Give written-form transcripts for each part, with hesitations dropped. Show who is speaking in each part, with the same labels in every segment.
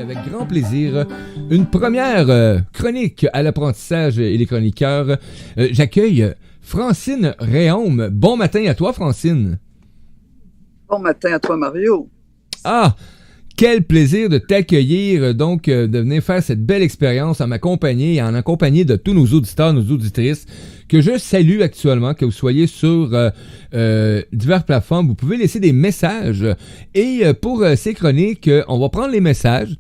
Speaker 1: avec grand plaisir une première chronique à l'apprentissage et les chroniqueurs. J'accueille Francine Réaume. Bon matin à toi, Francine.
Speaker 2: Bon matin à toi, Mario.
Speaker 1: Ah, quel plaisir de t'accueillir, donc de venir faire cette belle expérience en ma compagnie et en accompagné de tous nos auditeurs, nos auditrices, que je salue actuellement, que vous soyez sur diverses plateformes. Vous pouvez laisser des messages. Et pour ces chroniques, on va prendre les messages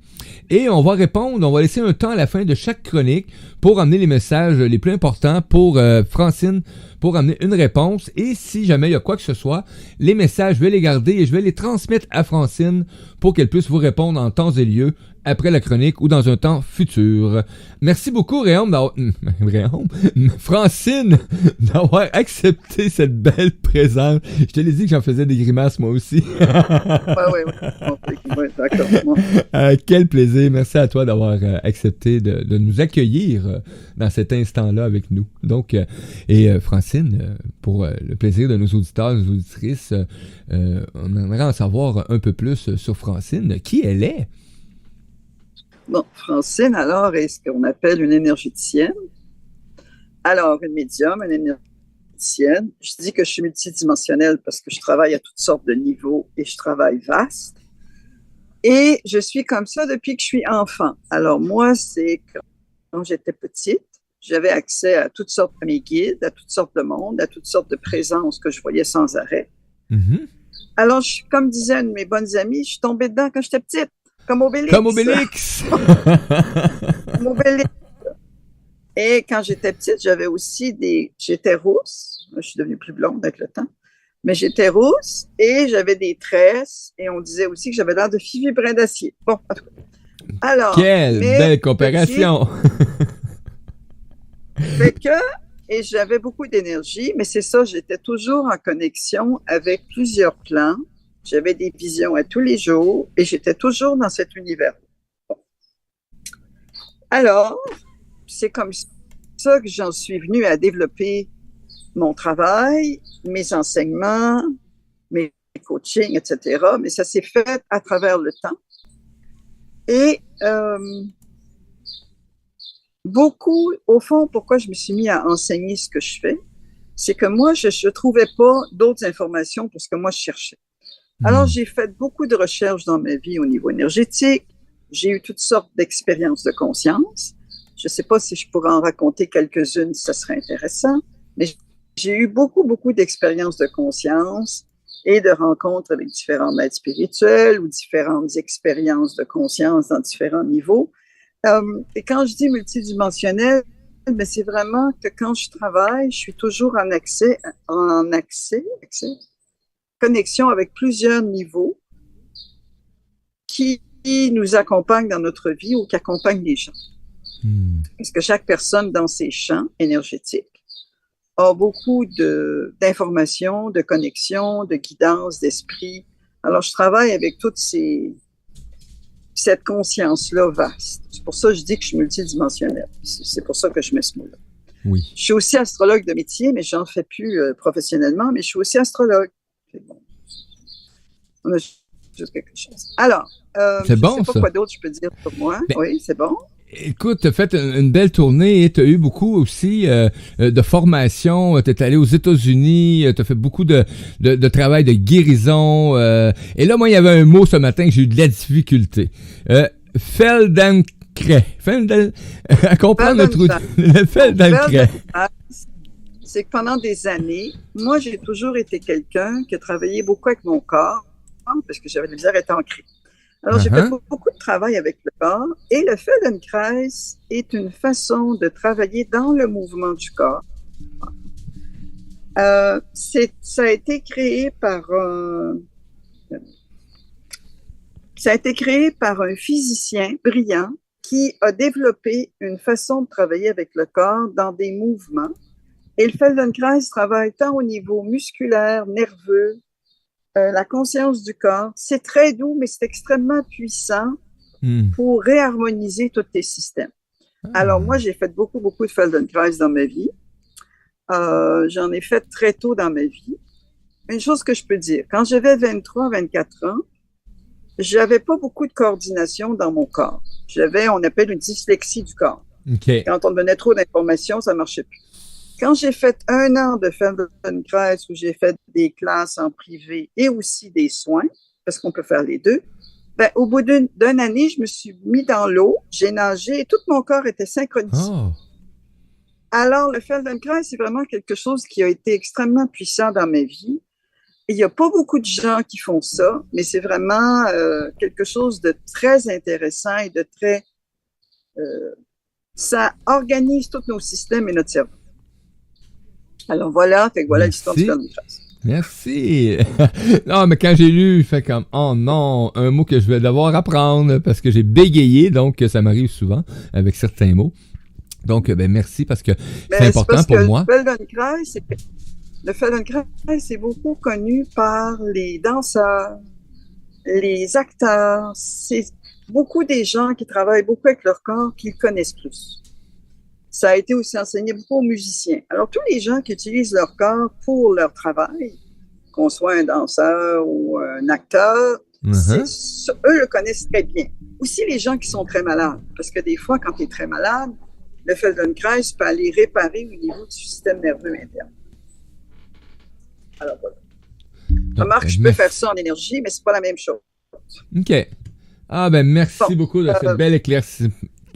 Speaker 1: et on va répondre. On va laisser un temps à la fin de chaque chronique pour amener les messages les plus importants pour Francine, pour amener une réponse. Et si jamais il y a quoi que ce soit, les messages, je vais les garder et je vais les transmettre à Francine pour qu'elle puisse vous répondre en temps et lieu après la chronique ou dans un temps futur. Merci beaucoup, Francine, d'avoir accepté cette belle présence. Je te l'ai dit que j'en faisais des grimaces, moi aussi.
Speaker 2: Oui, d'accord.
Speaker 1: Quel plaisir. Merci à toi d'avoir accepté de nous accueillir dans cet instant-là avec nous. Donc, Francine, pour le plaisir de nos auditeurs, nos auditrices, on aimerait en savoir un peu plus sur Francine. Qui elle est?
Speaker 2: Bon, Francine, alors, est ce qu'on appelle une énergéticienne. Alors, une médium, une énergéticienne. Je dis que je suis multidimensionnelle parce que je travaille à toutes sortes de niveaux et je travaille vaste. Et je suis comme ça depuis que je suis enfant. Alors, moi, c'est quand j'étais petite, j'avais accès à toutes sortes de mes guides, à toutes sortes de mondes, à toutes sortes de présences que je voyais sans arrêt.
Speaker 1: Mm-hmm.
Speaker 2: Alors, comme disait une de mes bonnes amies, je suis tombée dedans quand j'étais petite. Comme Obélix.
Speaker 1: Comme Obélix.
Speaker 2: Comme Obélix. Et quand j'étais petite, j'avais aussi j'étais rousse. Je suis devenue plus blonde avec le temps. Mais j'étais rousse et j'avais des tresses. Et on disait aussi que j'avais l'air de Fifi Brin d'Acier. Bon, en tout cas. Alors.
Speaker 1: Quelle belle comparaison.
Speaker 2: Et j'avais beaucoup d'énergie, mais c'est ça, j'étais toujours en connexion avec plusieurs plans. J'avais des visions à tous les jours et j'étais toujours dans cet univers. Bon. Alors, c'est comme ça que j'en suis venue à développer mon travail, mes enseignements, mes coachings, etc. Mais ça s'est fait à travers le temps. Et beaucoup, au fond, pourquoi je me suis mis à enseigner ce que je fais, c'est que moi, je ne trouvais pas d'autres informations pour ce que moi je cherchais. Alors, j'ai fait beaucoup de recherches dans ma vie au niveau énergétique. J'ai eu toutes sortes d'expériences de conscience. Je ne sais pas si je pourrais en raconter quelques-unes, ça serait intéressant, mais j'ai eu beaucoup, beaucoup d'expériences de conscience et de rencontres avec différents maîtres spirituels ou différentes expériences de conscience dans différents niveaux. Et quand je dis multidimensionnel, mais c'est vraiment que quand je travaille, je suis toujours en connexion avec plusieurs niveaux qui nous accompagnent dans notre vie ou qui accompagnent les gens. Parce que chaque personne dans ses champs énergétiques a beaucoup d'informations, de connexions, de guidance, d'esprit. Alors, je travaille avec cette conscience-là vaste. C'est pour ça que je dis que je suis multidimensionnelle. C'est pour ça que je mets ce mot-là.
Speaker 1: Oui.
Speaker 2: Je suis aussi astrologue de métier, mais je n'en fais plus professionnellement, mais je suis aussi astrologue. Bon. On a juste quelque chose. Alors,
Speaker 1: c'est bon,
Speaker 2: je ne sais pas quoi d'autre je peux dire pour moi. Mais, oui, c'est bon.
Speaker 1: Écoute, tu as fait une belle tournée et tu as eu beaucoup aussi de formation. Tu es allé aux États-Unis, tu as fait beaucoup de travail de guérison. Et là, moi, il y avait un mot ce matin que j'ai eu de la difficulté. Feldenkrais. À comprendre le Feldenkrais.
Speaker 2: C'est que pendant des années, moi, j'ai toujours été quelqu'un qui a travaillé beaucoup avec mon corps parce que j'avais de la misère à être ancrée. Alors, j'ai fait beaucoup de travail avec le corps et le Feldenkrais est une façon de travailler dans le mouvement du corps. Ça a été créé par un physicien brillant qui a développé une façon de travailler avec le corps dans des mouvements. Et le Feldenkrais travaille tant au niveau musculaire, nerveux, la conscience du corps. C'est très doux, mais c'est extrêmement puissant pour réharmoniser tous tes systèmes. Alors, moi, j'ai fait beaucoup, beaucoup de Feldenkrais dans ma vie. J'en ai fait très tôt dans ma vie. Une chose que je peux dire, quand j'avais 23, 24 ans, j'avais pas beaucoup de coordination dans mon corps. On appelle une dyslexie du corps.
Speaker 1: OK.
Speaker 2: Quand on donnait trop d'informations, ça marchait plus. Quand j'ai fait 1 an de Feldenkrais, où j'ai fait des classes en privé et aussi des soins, parce qu'on peut faire les deux, ben, au bout d'une année, je me suis mis dans l'eau, j'ai nagé et tout mon corps était synchronisé.
Speaker 1: Oh.
Speaker 2: Alors, le Feldenkrais, c'est vraiment quelque chose qui a été extrêmement puissant dans ma vie. Il n'y a pas beaucoup de gens qui font ça, mais c'est vraiment quelque chose de très intéressant et de très... ça organise tous nos systèmes et notre cerveau. Alors voilà, fait que voilà l'histoire du Feldenkrais.
Speaker 1: Merci. Non, mais quand j'ai lu, fait comme, oh non, un mot que je vais devoir apprendre parce que j'ai bégayé, donc ça m'arrive souvent avec certains mots. Donc, ben merci parce que c'est important pour moi.
Speaker 2: Le Feldenkrais, c'est beaucoup connu par les danseurs, les acteurs. C'est beaucoup des gens qui travaillent beaucoup avec leur corps qui le connaissent plus. Ça a été aussi enseigné beaucoup aux musiciens. Alors, tous les gens qui utilisent leur corps pour leur travail, qu'on soit un danseur ou un acteur, eux le connaissent très bien. Aussi les gens qui sont très malades, parce que des fois, quand tu es très malade, le Feldenkrais peut aller réparer au niveau du système nerveux interne. Alors voilà. Remarque, je peux faire ça en énergie, mais c'est pas la même chose.
Speaker 1: OK. Ah ben merci beaucoup de ce bel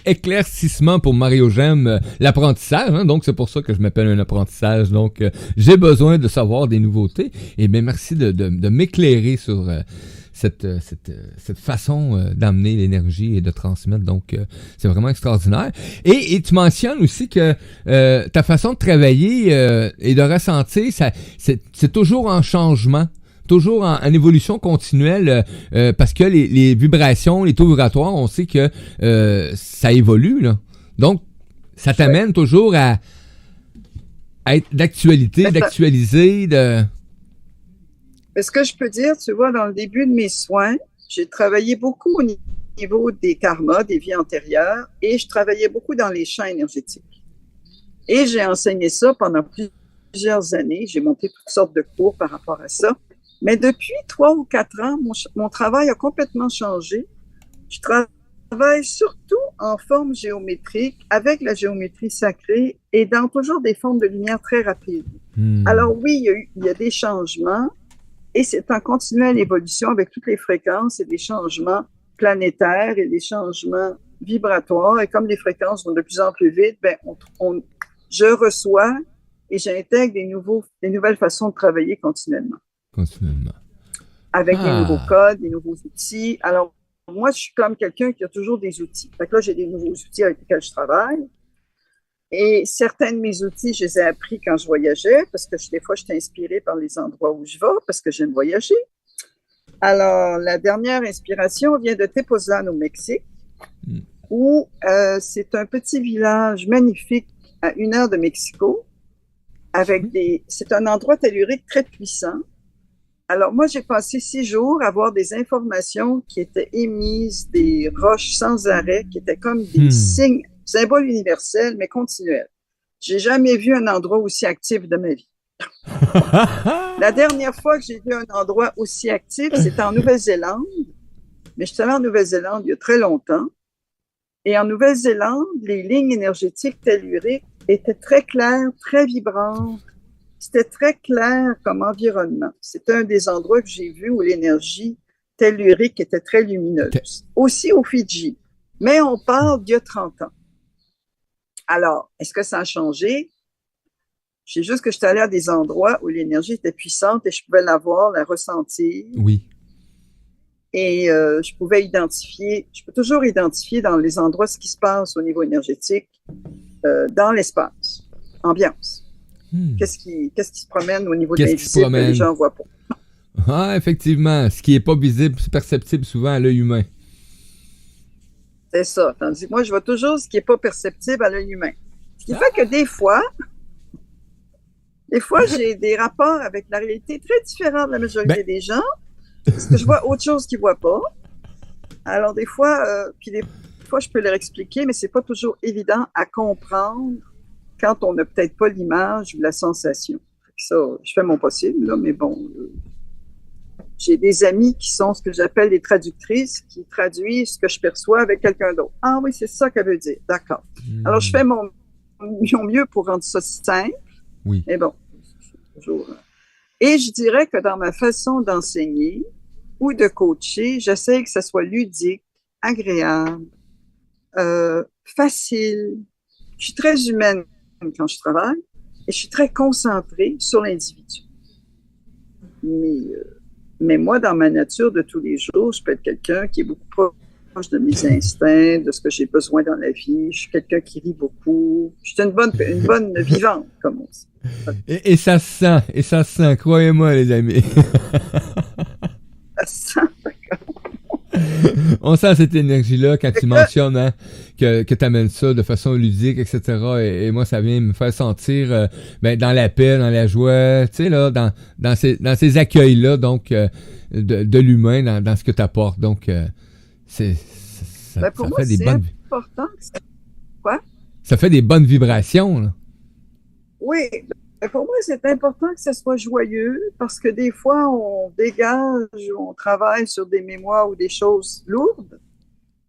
Speaker 1: éclaircissement pour Mario. J'aime l'apprentissage, hein, donc c'est pour ça que je m'appelle un apprentissage. Donc j'ai besoin de savoir des nouveautés. Et bien merci de m'éclairer sur cette façon d'amener l'énergie et de transmettre. Donc c'est vraiment extraordinaire. Et tu mentionnes aussi que ta façon de travailler et de ressentir, c'est toujours en changement. Toujours en évolution continuelle parce que les vibrations, les taux vibratoires, on sait que ça évolue. Là. Donc, ça t'amène toujours à être d'actualité, d'actualiser.
Speaker 2: Mais ce que je peux dire, tu vois, dans le début de mes soins, j'ai travaillé beaucoup au niveau des karmas, des vies antérieures, et je travaillais beaucoup dans les champs énergétiques. Et j'ai enseigné ça pendant plusieurs années. J'ai monté toutes sortes de cours par rapport à ça. Mais depuis 3 ou 4 ans, mon travail a complètement changé. Je travaille surtout en forme géométrique, avec la géométrie sacrée et dans toujours des formes de lumière très rapides. Alors oui, il y a des changements et c'est en continuelle évolution avec toutes les fréquences et des changements planétaires et des changements vibratoires. Et comme les fréquences vont de plus en plus vite, ben, je reçois et j'intègre des nouvelles façons de travailler continuellement. Avec des nouveaux codes, des nouveaux outils. Alors, moi, je suis comme quelqu'un qui a toujours des outils. Fait que là, j'ai des nouveaux outils avec lesquels je travaille. Et certains de mes outils, je les ai appris quand je voyageais, parce que des fois, je suis inspirée par les endroits où je vais, parce que j'aime voyager. Alors, la dernière inspiration vient de Tepoztlán, au Mexique, où c'est un petit village magnifique à 1 heure de Mexico, c'est un endroit tellurique très puissant. Alors, moi, j'ai passé 6 jours à voir des informations qui étaient émises, des roches sans arrêt, qui étaient comme des signes, symboles universels, mais continuels. J'ai jamais vu un endroit aussi actif de ma vie. La dernière fois que j'ai vu un endroit aussi actif, c'était en Nouvelle-Zélande. Mais je suis allée en Nouvelle-Zélande il y a très longtemps. Et en Nouvelle-Zélande, les lignes énergétiques telluriques étaient très claires, très vibrantes. C'était très clair comme environnement. C'était un des endroits que j'ai vu où l'énergie tellurique était très lumineuse. Aussi au Fidji. Mais on parle d'il y a 30 ans. Alors, est-ce que ça a changé? Je sais juste que j'étais allée à des endroits où l'énergie était puissante et je pouvais la voir, la ressentir.
Speaker 1: Oui.
Speaker 2: Et je peux toujours identifier dans les endroits ce qui se passe au niveau énergétique, dans l'espace, ambiance. Qu'est-ce qui se promène au niveau de l'invisible que les gens ne voient pas?
Speaker 1: Ah, effectivement. Ce qui n'est pas visible, c'est perceptible souvent à l'œil humain.
Speaker 2: C'est ça. Tandis que moi, je vois toujours ce qui n'est pas perceptible à l'œil humain. Ce qui fait que des fois, j'ai des rapports avec la réalité très différents de la majorité des gens, parce que je vois autre chose qu'ils ne voient pas. Alors, des fois, je peux leur expliquer, mais ce n'est pas toujours évident à comprendre quand on n'a peut-être pas l'image ou la sensation. Ça, je fais mon possible, là, mais bon, J'ai des amis qui sont ce que j'appelle des traductrices, qui traduisent ce que je perçois avec quelqu'un d'autre. Ah oui, c'est ça qu'elle veut dire. D'accord. Alors, je fais mon mieux pour rendre ça simple.
Speaker 1: Oui.
Speaker 2: Mais bon, toujours. Et je dirais que dans ma façon d'enseigner ou de coacher, j'essaie que ça soit ludique, agréable, facile. Je suis très humaine quand je travaille et je suis très concentrée sur l'individu. Mais moi, dans ma nature de tous les jours, je peux être quelqu'un qui est beaucoup proche de mes instincts, de ce que j'ai besoin dans la vie. Je suis quelqu'un qui rit beaucoup. Je suis une bonne vivante, comme on dit.
Speaker 1: Et ça se sent, croyez-moi, les amis.
Speaker 2: Ça se sent, d'accord.
Speaker 1: On sent cette énergie-là quand tu mentionnes hein, que tu amènes ça de façon ludique, etc. Et moi, ça vient me faire sentir dans la paix, dans la joie, tu sais, là, dans ces accueils-là, donc, de l'humain, dans ce que tu apportes. Donc, ça
Speaker 2: pour moi,
Speaker 1: fait des bonnes...
Speaker 2: important. Quoi?
Speaker 1: Ça fait des bonnes vibrations, là.
Speaker 2: Oui. Pour moi, c'est important que ça soit joyeux parce que des fois, on dégage, on travaille sur des mémoires ou des choses lourdes.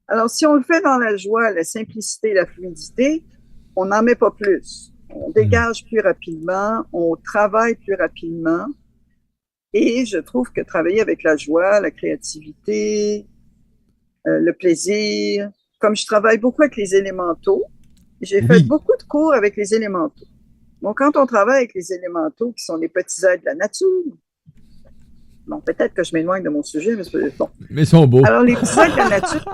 Speaker 2: Alors, si on le fait dans la joie, la simplicité, la fluidité, on n'en met pas plus. On dégage plus rapidement, on travaille plus rapidement. Et je trouve que travailler avec la joie, la créativité, le plaisir, comme je travaille beaucoup avec les élémentaux, j'ai fait beaucoup de cours avec les élémentaux. Bon, quand on travaille avec les élémentaux, qui sont les petits êtres de la nature, bon, peut-être que je m'éloigne de mon sujet, mais c'est bon.
Speaker 1: Mais ils sont beaux.
Speaker 2: Alors, les petits êtres de la nature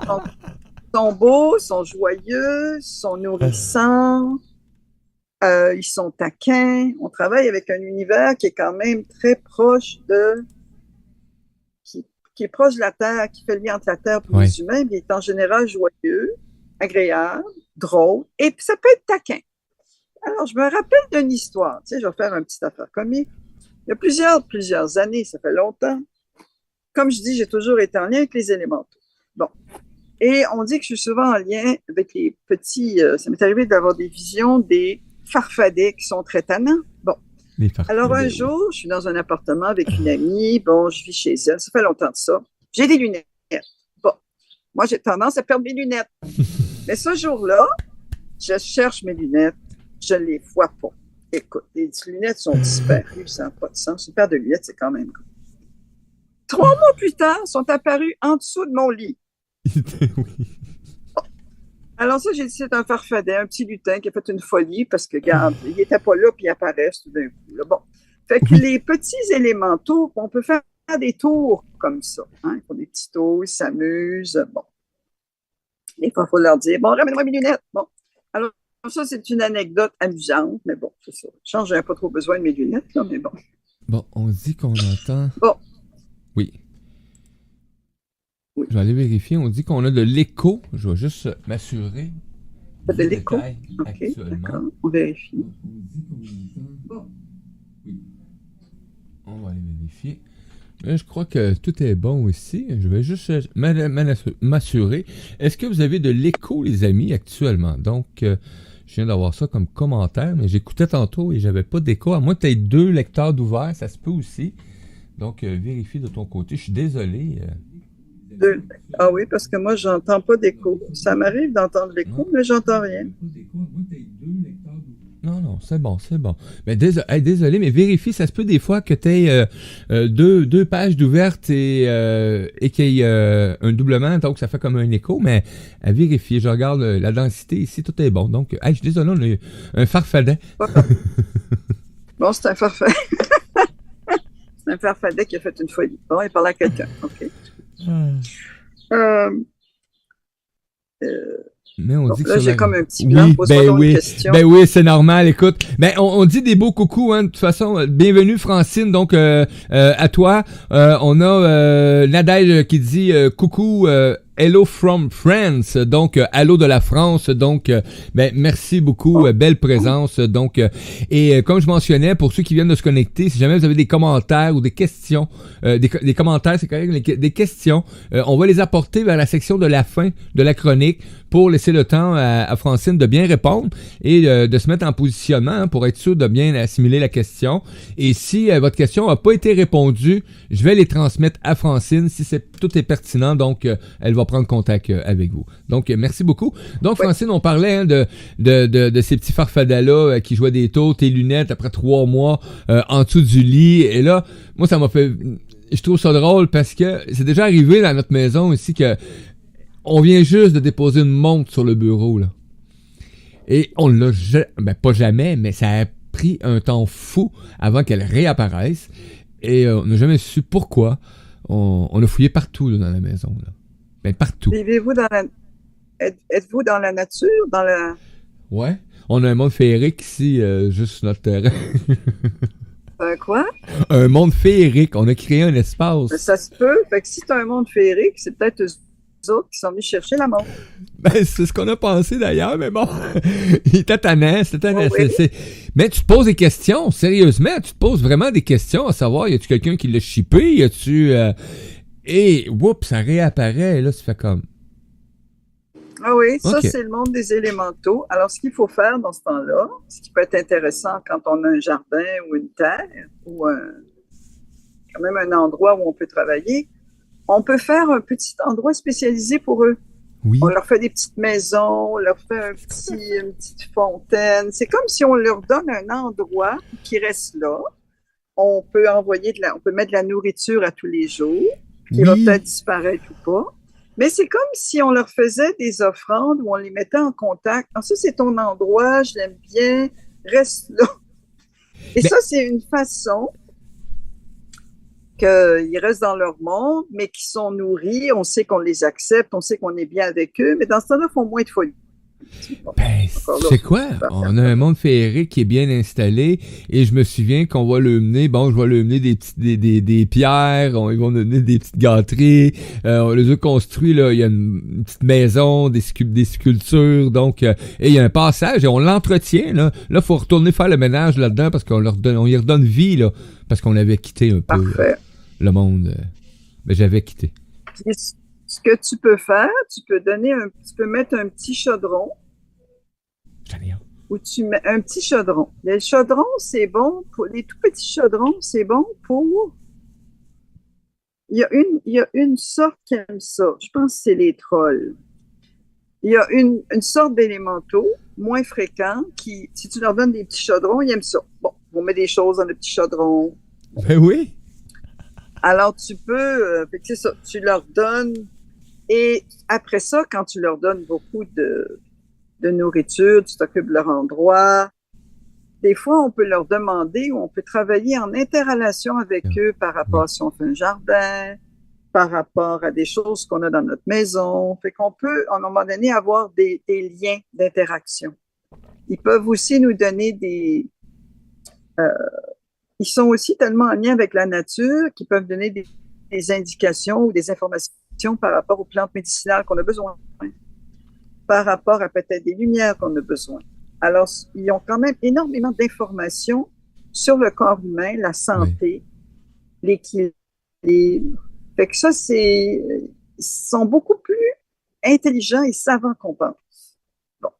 Speaker 2: sont beaux, sont joyeux, sont nourrissants, ils sont taquins. On travaille avec un univers qui est quand même très proche qui est proche de la Terre, qui fait le lien entre la Terre et les humains, mais il est en général joyeux, agréable, drôle, et ça peut être taquin. Alors, je me rappelle d'une histoire. Tu sais, je vais faire une petite affaire comique. Il y a plusieurs années, ça fait longtemps. Comme je dis, j'ai toujours été en lien avec les élémentaux. Bon. Et on dit que je suis souvent en lien avec les petits... ça m'est arrivé d'avoir des visions des farfadets qui sont très tannants. Bon. Alors, un jour, je suis dans un appartement avec une amie. Bon, je vis chez elle. Ça fait longtemps de ça. J'ai des lunettes. Bon. Moi, j'ai tendance à perdre mes lunettes. Mais ce jour-là, je cherche mes lunettes. Je ne les vois pas. Écoute, les lunettes sont disparues, ça n'a pas de sens. Une paire de lunettes, c'est quand même cool. 3 mois plus tard, sont apparues en dessous de mon lit. Alors ça, j'ai dit, c'est un farfadet, un petit lutin qui a fait une folie parce que, regarde, il n'était pas là, puis il apparaît tout d'un coup. Là. Bon. Fait que les petits élémentaux, on peut faire des tours comme ça. Hein? Ils font des petits tours, ils s'amusent. Bon. Des fois, il faut leur dire, bon, ramène-moi mes lunettes. Bon. Alors, ça, c'est une anecdote amusante, mais bon, c'est ça. Je change, j'avais pas trop besoin de mes lunettes, là, mais bon.
Speaker 1: Bon, on dit qu'on entend...
Speaker 2: Bon.
Speaker 1: Oui. Je vais aller vérifier. On dit qu'on a de l'écho. Je vais juste m'assurer.
Speaker 2: De l'écho? OK, d'accord. On vérifie.
Speaker 1: Bon. Oui. On va aller vérifier. Mais je crois que tout est bon aussi. Je vais juste m'assurer. Est-ce que vous avez de l'écho, les amis, actuellement? Donc, je viens d'avoir ça comme commentaire, mais j'écoutais tantôt et j'avais pas d'écho. À moins que tu aies 2 lecteurs d'ouvert, ça se peut aussi. Donc, vérifie de ton côté. Je suis désolé.
Speaker 2: Ah oui, parce que moi, j'entends pas d'écho. Ça m'arrive d'entendre l'écho, mais j'entends rien.
Speaker 1: Non, c'est bon. Mais désolé, mais vérifie, ça se peut des fois que tu aies 2 pages d'ouvertes et qu'il y ait un doublement, donc ça fait comme un écho, mais à vérifier. Je regarde la densité ici, tout est bon. Donc, je suis désolé, on a un farfadet.
Speaker 2: Bon, c'est un farfadet. C'est un farfadet qui a fait une folie. Bon, il parle à quelqu'un. OK.
Speaker 1: Mais on dit que
Speaker 2: là, j'ai comme un petit blanc.
Speaker 1: Une question. Ben oui, c'est normal. Écoute, on dit des beaux coucous, hein. De toute façon, bienvenue Francine. Donc, à toi. On a Nadège qui dit coucou. Hello from France, donc allô de la France, donc merci beaucoup, belle présence, donc et comme je mentionnais, pour ceux qui viennent de se connecter, si jamais vous avez des commentaires ou des questions, des commentaires, c'est correct, des questions, on va les apporter vers la section de la fin de la chronique pour laisser le temps à Francine de bien répondre et de se mettre en positionnement, hein, pour être sûr de bien assimiler la question. Et si votre question n'a pas été répondue, je vais les transmettre à Francine si tout est pertinent. Donc, elle va prendre contact avec vous. Donc, merci beaucoup. Donc, Francine, on parlait, hein, de ces petits farfadets-là qui jouaient des tours, tes lunettes après 3 mois en dessous du lit. Et là, moi, ça m'a fait... Je trouve ça drôle parce que c'est déjà arrivé dans notre maison ici que on vient juste de déposer une montre sur le bureau, là. Et on l'a pas jamais, mais ça a pris un temps fou avant qu'elle réapparaisse. Et on n'a jamais su pourquoi. On a fouillé partout, là, dans la maison, là. Ben, partout.
Speaker 2: Vivez-vous êtes-vous dans la nature, dans la...
Speaker 1: Ouais. On a un monde féerique ici, juste sur notre terrain.
Speaker 2: Quoi?
Speaker 1: Un monde féerique. On a créé un espace.
Speaker 2: Ça se peut. Fait que si tu as un monde féerique, c'est peut-être eux autres qui sont venus chercher la montre.
Speaker 1: Ben, c'est ce qu'on a pensé d'ailleurs, mais bon. Il était tannant,
Speaker 2: oui.
Speaker 1: Mais tu te poses des questions, sérieusement. Tu te poses vraiment des questions à savoir, y a-tu quelqu'un qui l'a shippé? Y a-tu... Et, whoops, ça réapparaît. Et là, tu fais comme...
Speaker 2: Ah oui, ça,
Speaker 1: Okay.
Speaker 2: c'est le monde des élémentaux. Alors, ce qu'il faut faire dans ce temps-là, ce qui peut être intéressant quand on a un jardin ou une terre, ou quand même un endroit où on peut travailler, on peut faire un petit endroit spécialisé pour eux.
Speaker 1: Oui.
Speaker 2: On leur fait des petites maisons, on leur fait une petite fontaine. C'est comme si on leur donne un endroit qui reste là. On peut on peut mettre de la nourriture à tous les jours, qui va peut-être disparaître ou pas. Mais c'est comme si on leur faisait des offrandes où on les mettait en contact. Alors ça, c'est ton endroit, je l'aime bien, reste là. Et ça, c'est une façon qu'ils restent dans leur monde, mais qui sont nourris. On sait qu'on les accepte, on sait qu'on est bien avec eux, mais dans ce temps-là, ils font moins de folie.
Speaker 1: Ben, c'est quoi? On a un monde féerique qui est bien installé et je me souviens qu'on va le mener, je vais le mener des pierres, ils vont nous mener des petites gâteries, on les a construits, là, il y a une petite maison, des sculptures, donc, et il y a un passage et on l'entretient, là. Là, faut retourner faire le ménage là-dedans parce qu'on y redonne vie, là, parce qu'on avait quitté un peu le monde. Mais j'avais quitté.
Speaker 2: Ce que tu peux faire, tu peux mettre un petit chaudron. Ou tu mets un petit chaudron. Les chaudrons, c'est bon pour les tout petits chaudrons, c'est bon pour. Il y a une sorte qui aime ça. Je pense que c'est les trolls. Il y a une sorte d'élémentaux moins fréquents qui, si tu leur donnes des petits chaudrons, ils aiment ça. Bon, on met des choses dans le petit chaudron.
Speaker 1: Ben oui.
Speaker 2: Alors, tu peux, c'est ça, tu leur donnes. Et après ça, quand tu leur donnes beaucoup de nourriture, tu t'occupes de leur endroit. Des fois, on peut leur demander ou on peut travailler en interrelation avec eux par rapport à si on fait un jardin, par rapport à des choses qu'on a dans notre maison. Fait qu'on peut, à un moment donné, avoir des liens d'interaction. Ils peuvent aussi nous donner ils sont aussi tellement en lien avec la nature qu'ils peuvent donner des indications ou des informations par rapport aux plantes médicinales qu'on a besoin, par rapport à peut-être des lumières qu'on a besoin. Alors, ils ont quand même énormément d'informations sur le corps humain, la santé, l'équilibre. Fait que ça, ils sont beaucoup plus intelligents et savants qu'on pense. Bon.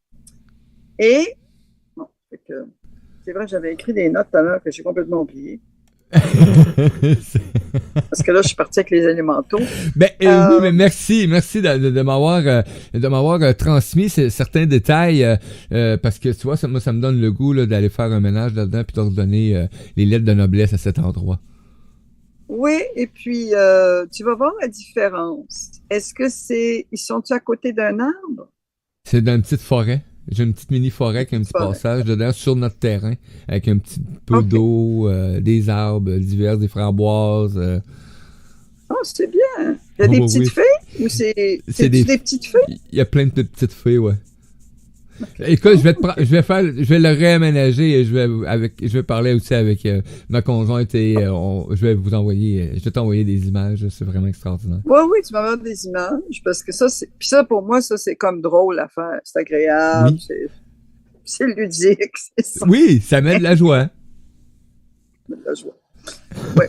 Speaker 2: Et, fait que, c'est vrai, j'avais écrit des notes tout à l'heure que j'ai complètement oubliées. Parce que là, je suis partie avec les élémentaux.
Speaker 1: Oui, mais merci de m'avoir transmis certains détails parce que tu vois, ça me donne le goût là, d'aller faire un ménage là-dedans puis de redonner les lettres de noblesse à cet endroit.
Speaker 2: Oui, et puis tu vas voir la différence. Est-ce que ils sont-ils à côté d'un arbre?
Speaker 1: C'est dans une petite forêt. J'ai une petite mini-forêt avec un petit passage dedans sur notre terrain, avec un petit peu d'eau, des arbres divers, des framboises.
Speaker 2: Oh, c'est bien. Il y a des petites fées ou c'est des petites fées?
Speaker 1: Il y a plein de petites fées, ouais. Okay. Écoute, je vais le réaménager et je vais parler aussi avec ma conjointe et je vais t'envoyer des images, c'est vraiment extraordinaire.
Speaker 2: Oui, tu m'envoies des images parce que puis ça pour moi, ça c'est comme drôle à faire, c'est agréable, c'est ludique, c'est ça.
Speaker 1: Oui, ça met de la joie.
Speaker 2: De la joie. Oui.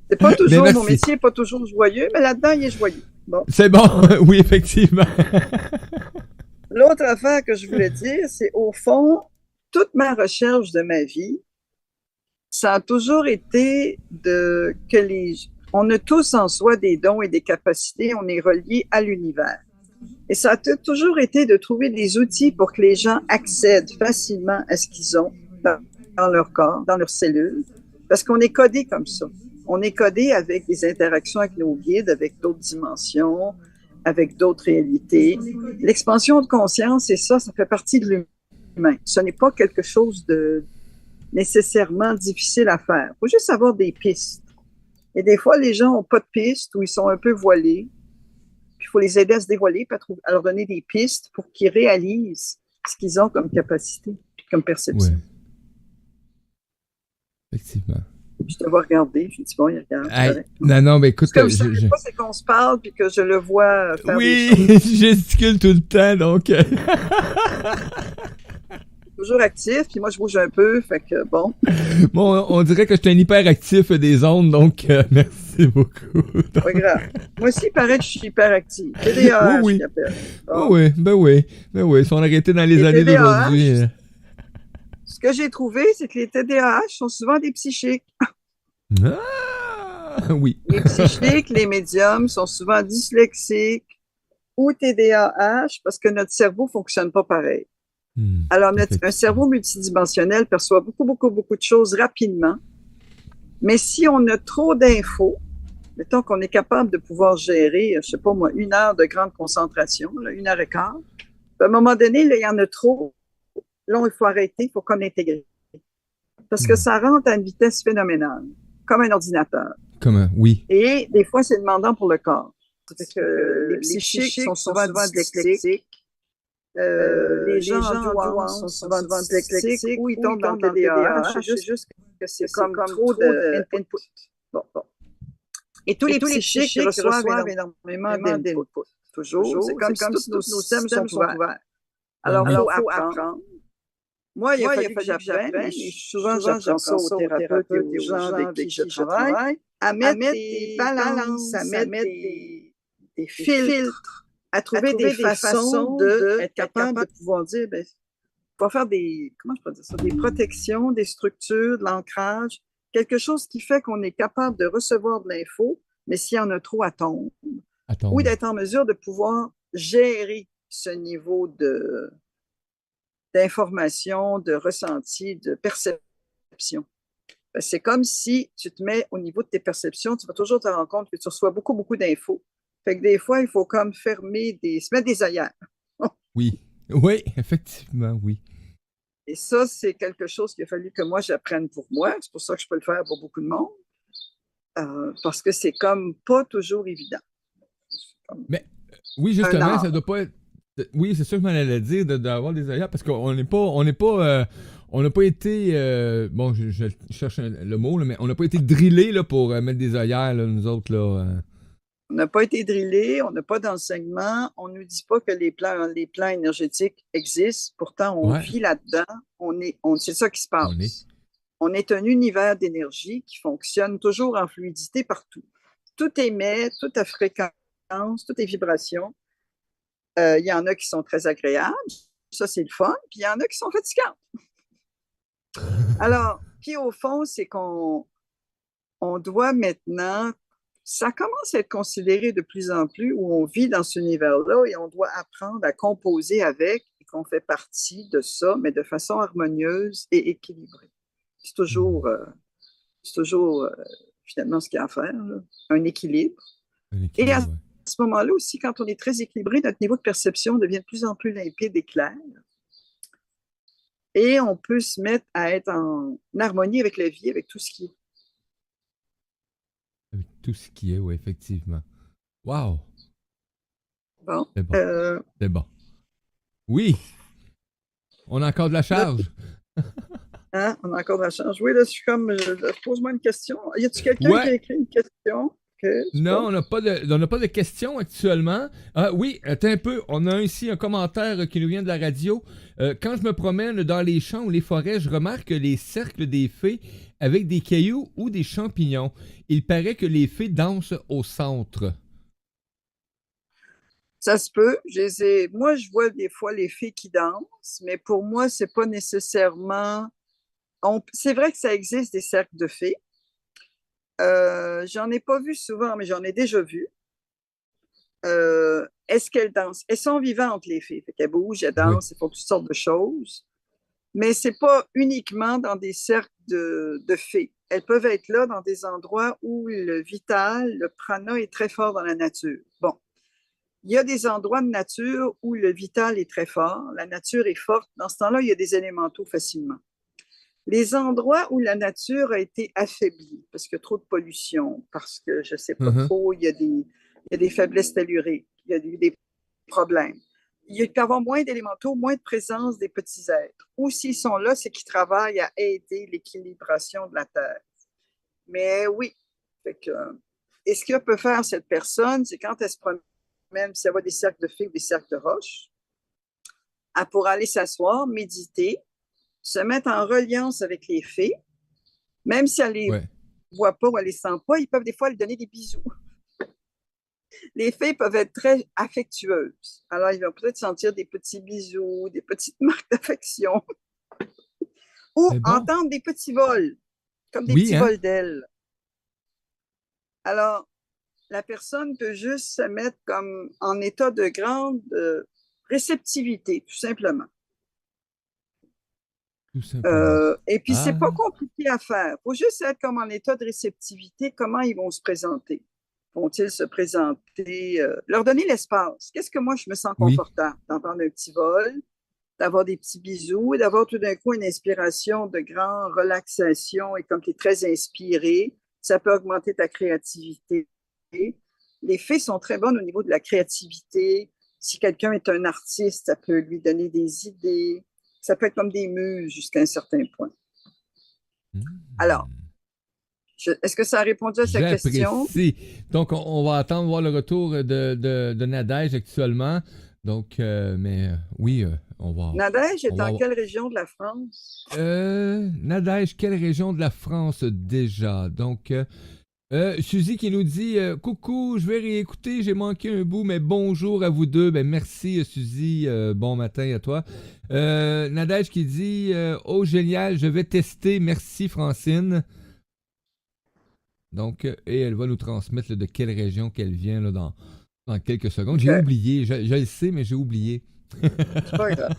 Speaker 2: C'est pas toujours, mon métier n'est pas toujours joyeux, mais là-dedans, il est joyeux. Bon.
Speaker 1: C'est bon, oui, effectivement.
Speaker 2: L'autre affaire que je voulais dire, c'est au fond, toute ma recherche de ma vie, ça a toujours été on a tous en soi des dons et des capacités, on est reliés à l'univers. Et ça a toujours été de trouver des outils pour que les gens accèdent facilement à ce qu'ils ont dans leur corps, dans leurs cellules, parce qu'on est codé comme ça. On est codé avec des interactions avec nos guides, avec d'autres dimensions, avec d'autres réalités. L'expansion de conscience, c'est ça fait partie de l'humain. Ce n'est pas quelque chose de nécessairement difficile à faire. Il faut juste avoir des pistes. Et des fois, les gens n'ont pas de pistes ou ils sont un peu voilés. Puis il faut les aider à se dévoiler, puis à leur donner des pistes pour qu'ils réalisent ce qu'ils ont comme capacité, comme perception.
Speaker 1: Ouais. Effectivement.
Speaker 2: Puis je te vois regarder, je dis bon, il regarde.
Speaker 1: Non, mais écoute,
Speaker 2: comme ça, c'est qu'on se parle puis que je le vois faire
Speaker 1: des choses. Oui, je gesticule tout le temps, donc.
Speaker 2: Toujours actif, puis moi, je bouge un peu, fait que bon.
Speaker 1: Bon, on dirait que je suis un hyperactif des ondes, donc merci beaucoup.
Speaker 2: Pas grave. Moi aussi, il paraît que je suis hyperactif. TDAH,
Speaker 1: oui.
Speaker 2: Bon.
Speaker 1: Oui, ben oui. Ils sont arrêtés dans les années d'aujourd'hui.
Speaker 2: Ce que j'ai trouvé, c'est que les TDAH sont souvent des psychiques.
Speaker 1: Ah, oui.
Speaker 2: Les psychiques, les médiums sont souvent dyslexiques ou TDAH parce que notre cerveau ne fonctionne pas pareil. Alors, un cerveau multidimensionnel perçoit beaucoup de choses rapidement. Mais si on a trop d'infos, mettons qu'on est capable de pouvoir gérer, je sais pas moi, 1 heure de grande concentration, là, 1h15, à un moment donné, là, il y en a trop. Là, il faut arrêter, il faut qu'on intègre. Parce que ça rentre à une vitesse phénoménale, comme un ordinateur.
Speaker 1: Oui.
Speaker 2: Et des fois, c'est demandant pour le corps. Parce que les psychiques sont souvent dyslexiques. Les gens en douance sont souvent dyslexiques ou ils tombent dans le TDAH. C'est juste que c'est comme trop d'input. Bon. Et tous les psychiques reçoivent énormément d'input. Toujours. C'est comme si tous nos systèmes sont ouverts. Alors, il faut apprendre. Moi, il a fallu que j'apprenne. Souvent, j'apprends ça aux thérapeutes et aux gens avec qui je travaille, à mettre des balances, à mettre des filtres, à trouver des façons d'être capable de pouvoir dire, pouvoir faire comment je peux dire ça, des protections, des structures, de l'ancrage, quelque chose qui fait qu'on est capable de recevoir de l'info, mais s'il y en a trop à tomber, ou d'être en mesure de pouvoir gérer ce niveau d'information, de ressenti, de perception. C'est comme si tu te mets au niveau de tes perceptions, tu vas toujours te rendre compte que tu reçois beaucoup d'infos. Fait que des fois, il faut comme se mettre des œillères.
Speaker 1: Oui, effectivement, oui.
Speaker 2: Et ça, c'est quelque chose qu'il a fallu que moi, j'apprenne pour moi. C'est pour ça que je peux le faire pour beaucoup de monde. Parce que c'est comme pas toujours évident.
Speaker 1: Mais oui, justement, ça doit pas être... Oui, c'est sûr que je m'en allais dire d'avoir des œillères parce qu'on n'est pas... On n'a pas été... bon, je cherche le mot, là, mais on n'a pas été drillés là, pour mettre des œillères, là, nous autres, là...
Speaker 2: On n'a pas été drillés, on n'a pas d'enseignement, on ne nous dit pas que les plans énergétiques existent. Pourtant, on vit là-dedans. C'est ça qui se passe. On est un univers d'énergie qui fonctionne toujours en fluidité partout. Tout émet, tout a fréquence, tout est vibration. Il y en a qui sont très agréables, ça c'est le fun, puis il y en a qui sont fatigantes. Alors, puis au fond, c'est qu'on doit maintenant, ça commence à être considéré de plus en plus où on vit dans cet univers-là et on doit apprendre à composer avec et qu'on fait partie de ça, mais de façon harmonieuse et équilibrée. C'est toujours finalement ce qu'il y a à faire, là. Un équilibre. Et à ce moment-là aussi, quand on est très équilibré, notre niveau de perception devient de plus en plus limpide et clair. Et on peut se mettre à être en harmonie avec la vie, avec tout ce qui est.
Speaker 1: Avec tout ce qui est, oui, effectivement. Wow!
Speaker 2: Bon.
Speaker 1: C'est bon. C'est bon. Oui! On a encore de la charge.
Speaker 2: Hein? On a encore de la charge. Oui, là, je suis comme... Pose-moi une question. Y a-t-il quelqu'un qui a écrit une question?
Speaker 1: Non, on n'a pas de questions actuellement. Oui, attends un peu. On a ici un commentaire qui nous vient de la radio. Quand je me promène dans les champs ou les forêts, je remarque les cercles des fées avec des cailloux ou des champignons. Il paraît que les fées dansent au centre.
Speaker 2: Ça se peut. Moi, je vois des fois les filles qui dansent, mais pour moi, c'est pas nécessairement. C'est vrai que ça existe des cercles de filles. J'en ai pas vu souvent, mais j'en ai déjà vu. Est-ce qu'elles dansent? Elles sont vivantes, les filles. Fait qu'elles bougent, elles
Speaker 1: Oui.
Speaker 2: dansent, elles font toutes sortes de choses. Mais c'est pas uniquement dans des cercles de filles. Elles peuvent être là dans des endroits où le vital, le prana est très fort dans la nature. Bon, il y a des endroits de nature où le vital est très fort, la nature est forte. Dans ce temps-là, il y a des élémentaux facilement. Les endroits où la nature a été affaiblie, parce qu'il y a trop de pollution, parce que je ne sais pas
Speaker 1: Mhm.
Speaker 2: trop, il y a des faiblesses telluriques, il y a des problèmes. Il peut y avoir moins d'élémentaux, moins de présence des petits êtres. Ou s'ils sont là, c'est qu'ils travaillent à aider l'équilibration de la Terre. Mais oui, fait que, et ce que peut faire cette personne, c'est quand elle se promène, si elle voit des cercles de figues, des cercles de roches, elle pourra aller s'asseoir, méditer, se mettre en reliance avec les fées, même si elle les
Speaker 1: Ouais.
Speaker 2: voit pas ou elle les sent pas, ils peuvent des fois lui donner des bisous. Les fées peuvent être très affectueuses. Alors, ils vont peut-être sentir des petits bisous, des petites marques d'affection, ou
Speaker 1: C'est bon.
Speaker 2: entendre des petits vols, comme des
Speaker 1: Oui,
Speaker 2: petits
Speaker 1: hein?
Speaker 2: vols d'ailes. Alors, la personne peut juste se mettre comme en état de grande réceptivité, tout simplement.
Speaker 1: Tout simplement.
Speaker 2: Et puis, c'est
Speaker 1: Ah,
Speaker 2: pas compliqué à faire. Il faut juste être comme en état de réceptivité. Comment ils vont se présenter? Vont-ils se présenter? Leur donner l'espace. Qu'est-ce que moi, je me sens
Speaker 1: oui.
Speaker 2: confortable? D'entendre un petit vol, d'avoir des petits bisous, d'avoir tout d'un coup une inspiration de grande relaxation et comme tu es très inspiré, ça peut augmenter ta créativité. Les fées sont très bonnes au niveau de la créativité. Si quelqu'un est un artiste, ça peut lui donner des idées. Ça peut être comme des muses jusqu'à un certain point. Alors,
Speaker 1: Hmm.
Speaker 2: est-ce que ça a répondu à sa question?
Speaker 1: J'apprécie. Donc, on va attendre voir le retour de Nadège actuellement. Donc, mais oui,
Speaker 2: Nadège
Speaker 1: on
Speaker 2: est
Speaker 1: va
Speaker 2: en
Speaker 1: avoir.
Speaker 2: quelle région de la France?
Speaker 1: Nadège, quelle région de la France déjà? Donc, Suzy qui nous dit coucou, je vais réécouter, j'ai manqué un bout, mais bonjour à vous deux. Ben, merci, Suzy. Bon matin à toi. Nadège qui dit oh, génial, je vais tester. Merci, Francine. Donc, et elle va nous transmettre là, de quelle région qu'elle vient là, dans quelques secondes. J'ai
Speaker 2: OK.
Speaker 1: oublié, je le sais, mais j'ai oublié.
Speaker 2: C'est pas grave.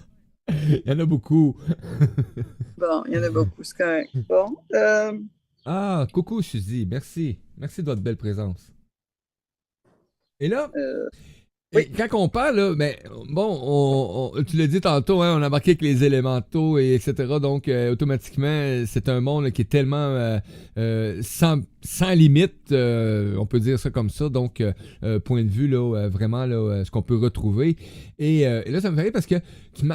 Speaker 1: Il y en a beaucoup.
Speaker 2: Bon, il y en a beaucoup, c'est correct. Bon.
Speaker 1: Ah, coucou Suzy, merci. Merci de votre belle présence. Et là,
Speaker 2: Euh, oui,
Speaker 1: et quand on parle, là, ben, bon, tu l'as dit tantôt, hein, on a marqué avec les élémentaux et etc. Donc, automatiquement, c'est un monde là, qui est tellement sans limite, on peut dire ça comme ça. Donc, point de vue, là, vraiment, là, ce qu'on peut retrouver. Et là, ça me fait rire parce que, tu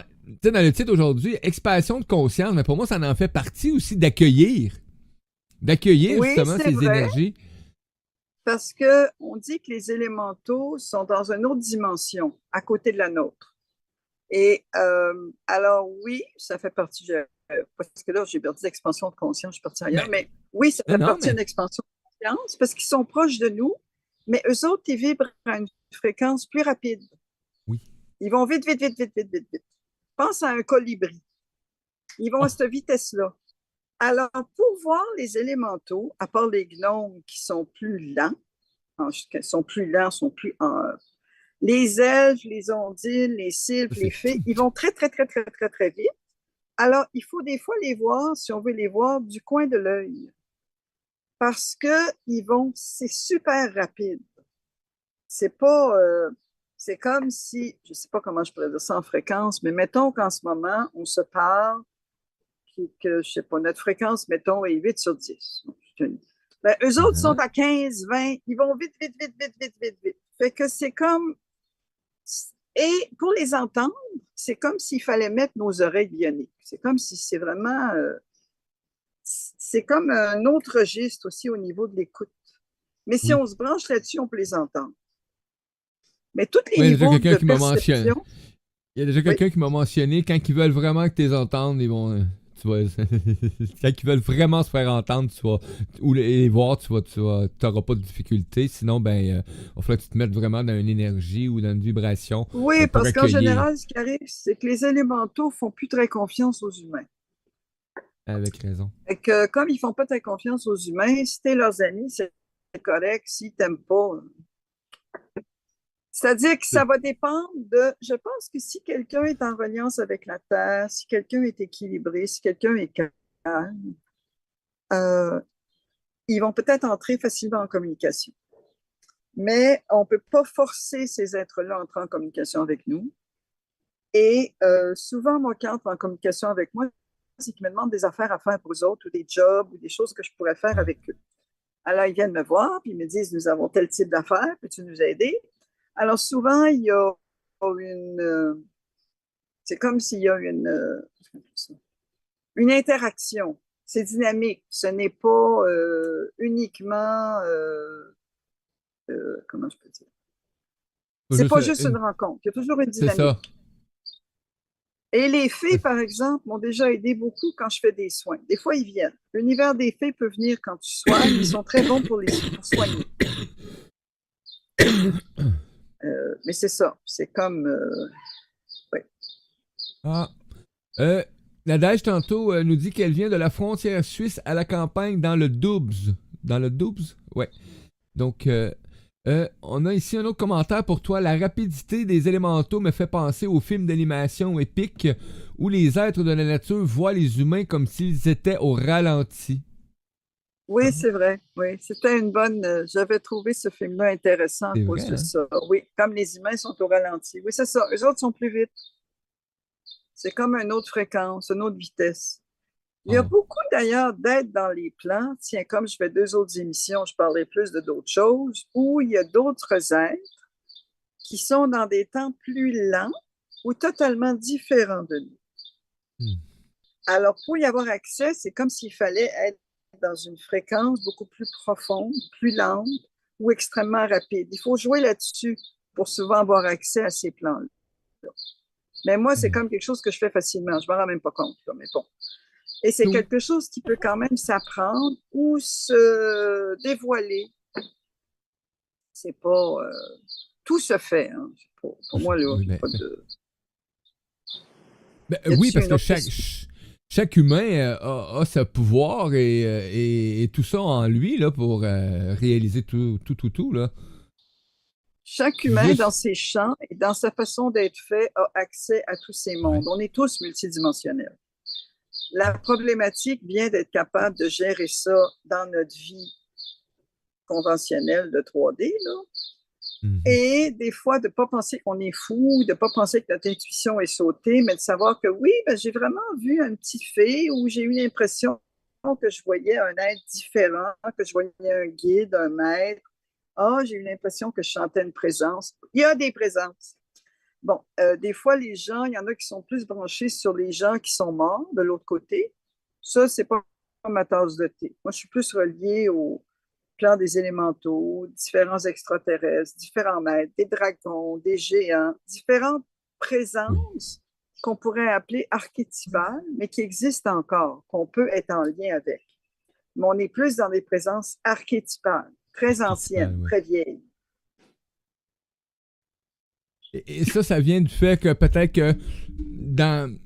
Speaker 1: sais, dans le titre aujourd'hui, expansion de conscience, mais pour moi, ça en fait partie aussi d'accueillir
Speaker 2: oui,
Speaker 1: justement
Speaker 2: c'est
Speaker 1: ces
Speaker 2: vrai,
Speaker 1: énergies.
Speaker 2: parce que on dit que les élémentaux sont dans une autre dimension, à côté de la nôtre. Et alors, oui, ça fait partie, parce que là, j'ai perdu l'expansion de conscience, je suis partie ailleurs,
Speaker 1: Ben,
Speaker 2: mais oui, ça
Speaker 1: non,
Speaker 2: fait
Speaker 1: non,
Speaker 2: partie
Speaker 1: mais
Speaker 2: d'une expansion de conscience, parce qu'ils sont proches de nous, mais eux autres, ils vibrent à une fréquence plus rapide.
Speaker 1: oui.
Speaker 2: Ils vont vite, vite, vite, vite, vite, vite, vite. Pense à un colibri. Ils vont à
Speaker 1: Oh,
Speaker 2: cette vitesse-là. Alors, pour voir les élémentaux, à part les gnomes qui sont plus lents, sont plus les elfes, les ondines, les sylphes,
Speaker 1: ça,
Speaker 2: les
Speaker 1: c'est
Speaker 2: fées,
Speaker 1: tout.
Speaker 2: ils vont très, très, très, très, très, très vite. Alors, il faut des fois les voir, si on veut les voir, du coin de l'œil. Parce que c'est super rapide. C'est pas, c'est comme si, je sais pas comment je pourrais dire ça en fréquence, mais mettons qu'en ce moment, on se parle, que, je sais pas, notre fréquence, mettons, est 8 sur 10. Ben, eux autres sont
Speaker 1: Uh-huh.
Speaker 2: à 15, 20, ils vont vite, vite, vite, vite, vite, vite, vite. Fait que c'est comme, et pour les entendre, c'est comme s'il fallait mettre nos oreilles bioniques. C'est comme si c'est vraiment, c'est comme un autre registre aussi au niveau de l'écoute. Mais si
Speaker 1: Oui.
Speaker 2: on se branche là-dessus, on peut les entendre. Mais tous les
Speaker 1: Oui, il y a déjà
Speaker 2: niveaux
Speaker 1: quelqu'un
Speaker 2: de
Speaker 1: qui m'a mentionné.
Speaker 2: perception,
Speaker 1: Il y a déjà
Speaker 2: oui,
Speaker 1: quelqu'un qui m'a mentionné quand ils veulent vraiment que tu les entendes, ils vont. Tu vas, quand ils veulent vraiment se faire entendre, ou les voir, t'auras pas de difficulté. Sinon, il va falloir que tu te mettes vraiment dans une énergie ou dans une vibration
Speaker 2: Oui,
Speaker 1: pour
Speaker 2: parce qu'en
Speaker 1: accueillir
Speaker 2: général, ce qui arrive, c'est que les élémentaux font plus très confiance aux humains.
Speaker 1: avec raison.
Speaker 2: Et que comme ils font pas très confiance aux humains, si t'es leurs amis, c'est correct. S'ils t'aiment pas, c'est-à-dire que ça va dépendre de. Je pense que si quelqu'un est en reliance avec la Terre, si quelqu'un est équilibré, si quelqu'un est calme, euh, ils vont peut-être entrer facilement en communication. Mais on ne peut pas forcer ces êtres-là à entrer en communication avec nous. Et souvent, moi, qui entre en communication avec moi, c'est qu'ils me demandent des affaires à faire pour eux autres ou des jobs ou des choses que je pourrais faire
Speaker 1: Ouais.
Speaker 2: avec eux. Alors, ils viennent me voir, puis ils me disent, nous avons tel type d'affaires, peux-tu nous aider? Alors, souvent, il y a une... c'est comme s'il y a une interaction. C'est dynamique. Ce n'est pas uniquement... comment je peux dire? C'est pas juste une rencontre. Il y a toujours une
Speaker 1: C'est ça.
Speaker 2: dynamique. Et les fées, par exemple, m'ont déjà aidé beaucoup quand je fais des soins. Des fois, ils viennent. L'univers des fées peut venir quand tu soignes. Ils sont très bons pour soigner. Mais c'est ça. C'est comme... ouais.
Speaker 1: Ah. Nadège, tantôt, nous dit qu'elle vient de la frontière suisse à la campagne dans le Doubs. Dans le Doubs? Ouais. Donc, on a ici un autre commentaire pour toi. La rapidité des élémentaux me fait penser aux films d'animation épiques où les êtres de la nature voient les humains comme s'ils étaient au ralenti.
Speaker 2: Oui, c'est vrai. Oui, c'était une bonne. J'avais trouvé ce film-là intéressant à
Speaker 1: C'est
Speaker 2: cause
Speaker 1: vrai,
Speaker 2: de
Speaker 1: hein?
Speaker 2: ça. Oui, comme les humains sont au ralenti. Oui, c'est ça. Eux autres sont plus vite. C'est comme une autre fréquence, une autre vitesse. Il y a
Speaker 1: Ah.
Speaker 2: beaucoup d'ailleurs d'aides dans les plans. Tiens, comme je fais deux autres émissions, je parlerai plus de d'autres choses, où il y a d'autres êtres qui sont dans des temps plus lents ou totalement différents de nous.
Speaker 1: Hmm.
Speaker 2: Alors, pour y avoir accès, c'est comme s'il fallait être dans une fréquence beaucoup plus profonde, plus lente ou extrêmement rapide. Il faut jouer là-dessus pour souvent avoir accès à ces plans-là. Mais moi, c'est comme quelque chose que je fais facilement. Je ne m'en rends même pas compte, là, mais bon. Et c'est
Speaker 1: Tout.
Speaker 2: quelque chose qui peut quand même s'apprendre ou se dévoiler. C'est pas... tout se fait. Hein. Pour moi, là,
Speaker 1: Oui,
Speaker 2: il n'y a pas de...
Speaker 1: oui, parce
Speaker 2: une
Speaker 1: que
Speaker 2: autre question?
Speaker 1: chaque humain a ce pouvoir et tout ça en lui là, pour réaliser tout, là.
Speaker 2: Chaque humain, dans
Speaker 1: Juste.
Speaker 2: ses champs et dans sa façon d'être fait, a accès à tous ces
Speaker 1: Ouais.
Speaker 2: mondes. On est tous multidimensionnels. La problématique vient d'être capable de gérer ça dans notre vie conventionnelle de 3D, là.
Speaker 1: Mhm.
Speaker 2: Et des fois, de ne pas penser qu'on est fou, de ne pas penser que notre intuition est sautée, mais de savoir que oui, ben, j'ai vraiment vu un petit fée où j'ai eu l'impression que je voyais un être différent, que je voyais un guide, un maître. Ah, j'ai eu l'impression que je sentais une présence. Il y a des présences. Bon, des fois, les gens, il y en a qui sont plus branchés sur les gens qui sont morts de l'autre côté. Ça, c'est pas ma tasse de thé. Moi, je suis plus reliée au plan des élémentaux, différents extraterrestres, différents maîtres, des dragons, des géants, différentes
Speaker 1: Oui.
Speaker 2: présences qu'on pourrait appeler archétypales, mais qui existent encore, qu'on peut être en lien avec. Mais on est plus dans des présences archétypales, très
Speaker 1: Archétypal,
Speaker 2: anciennes,
Speaker 1: ouais.
Speaker 2: très vieilles.
Speaker 1: Et ça vient du fait que peut-être que dans,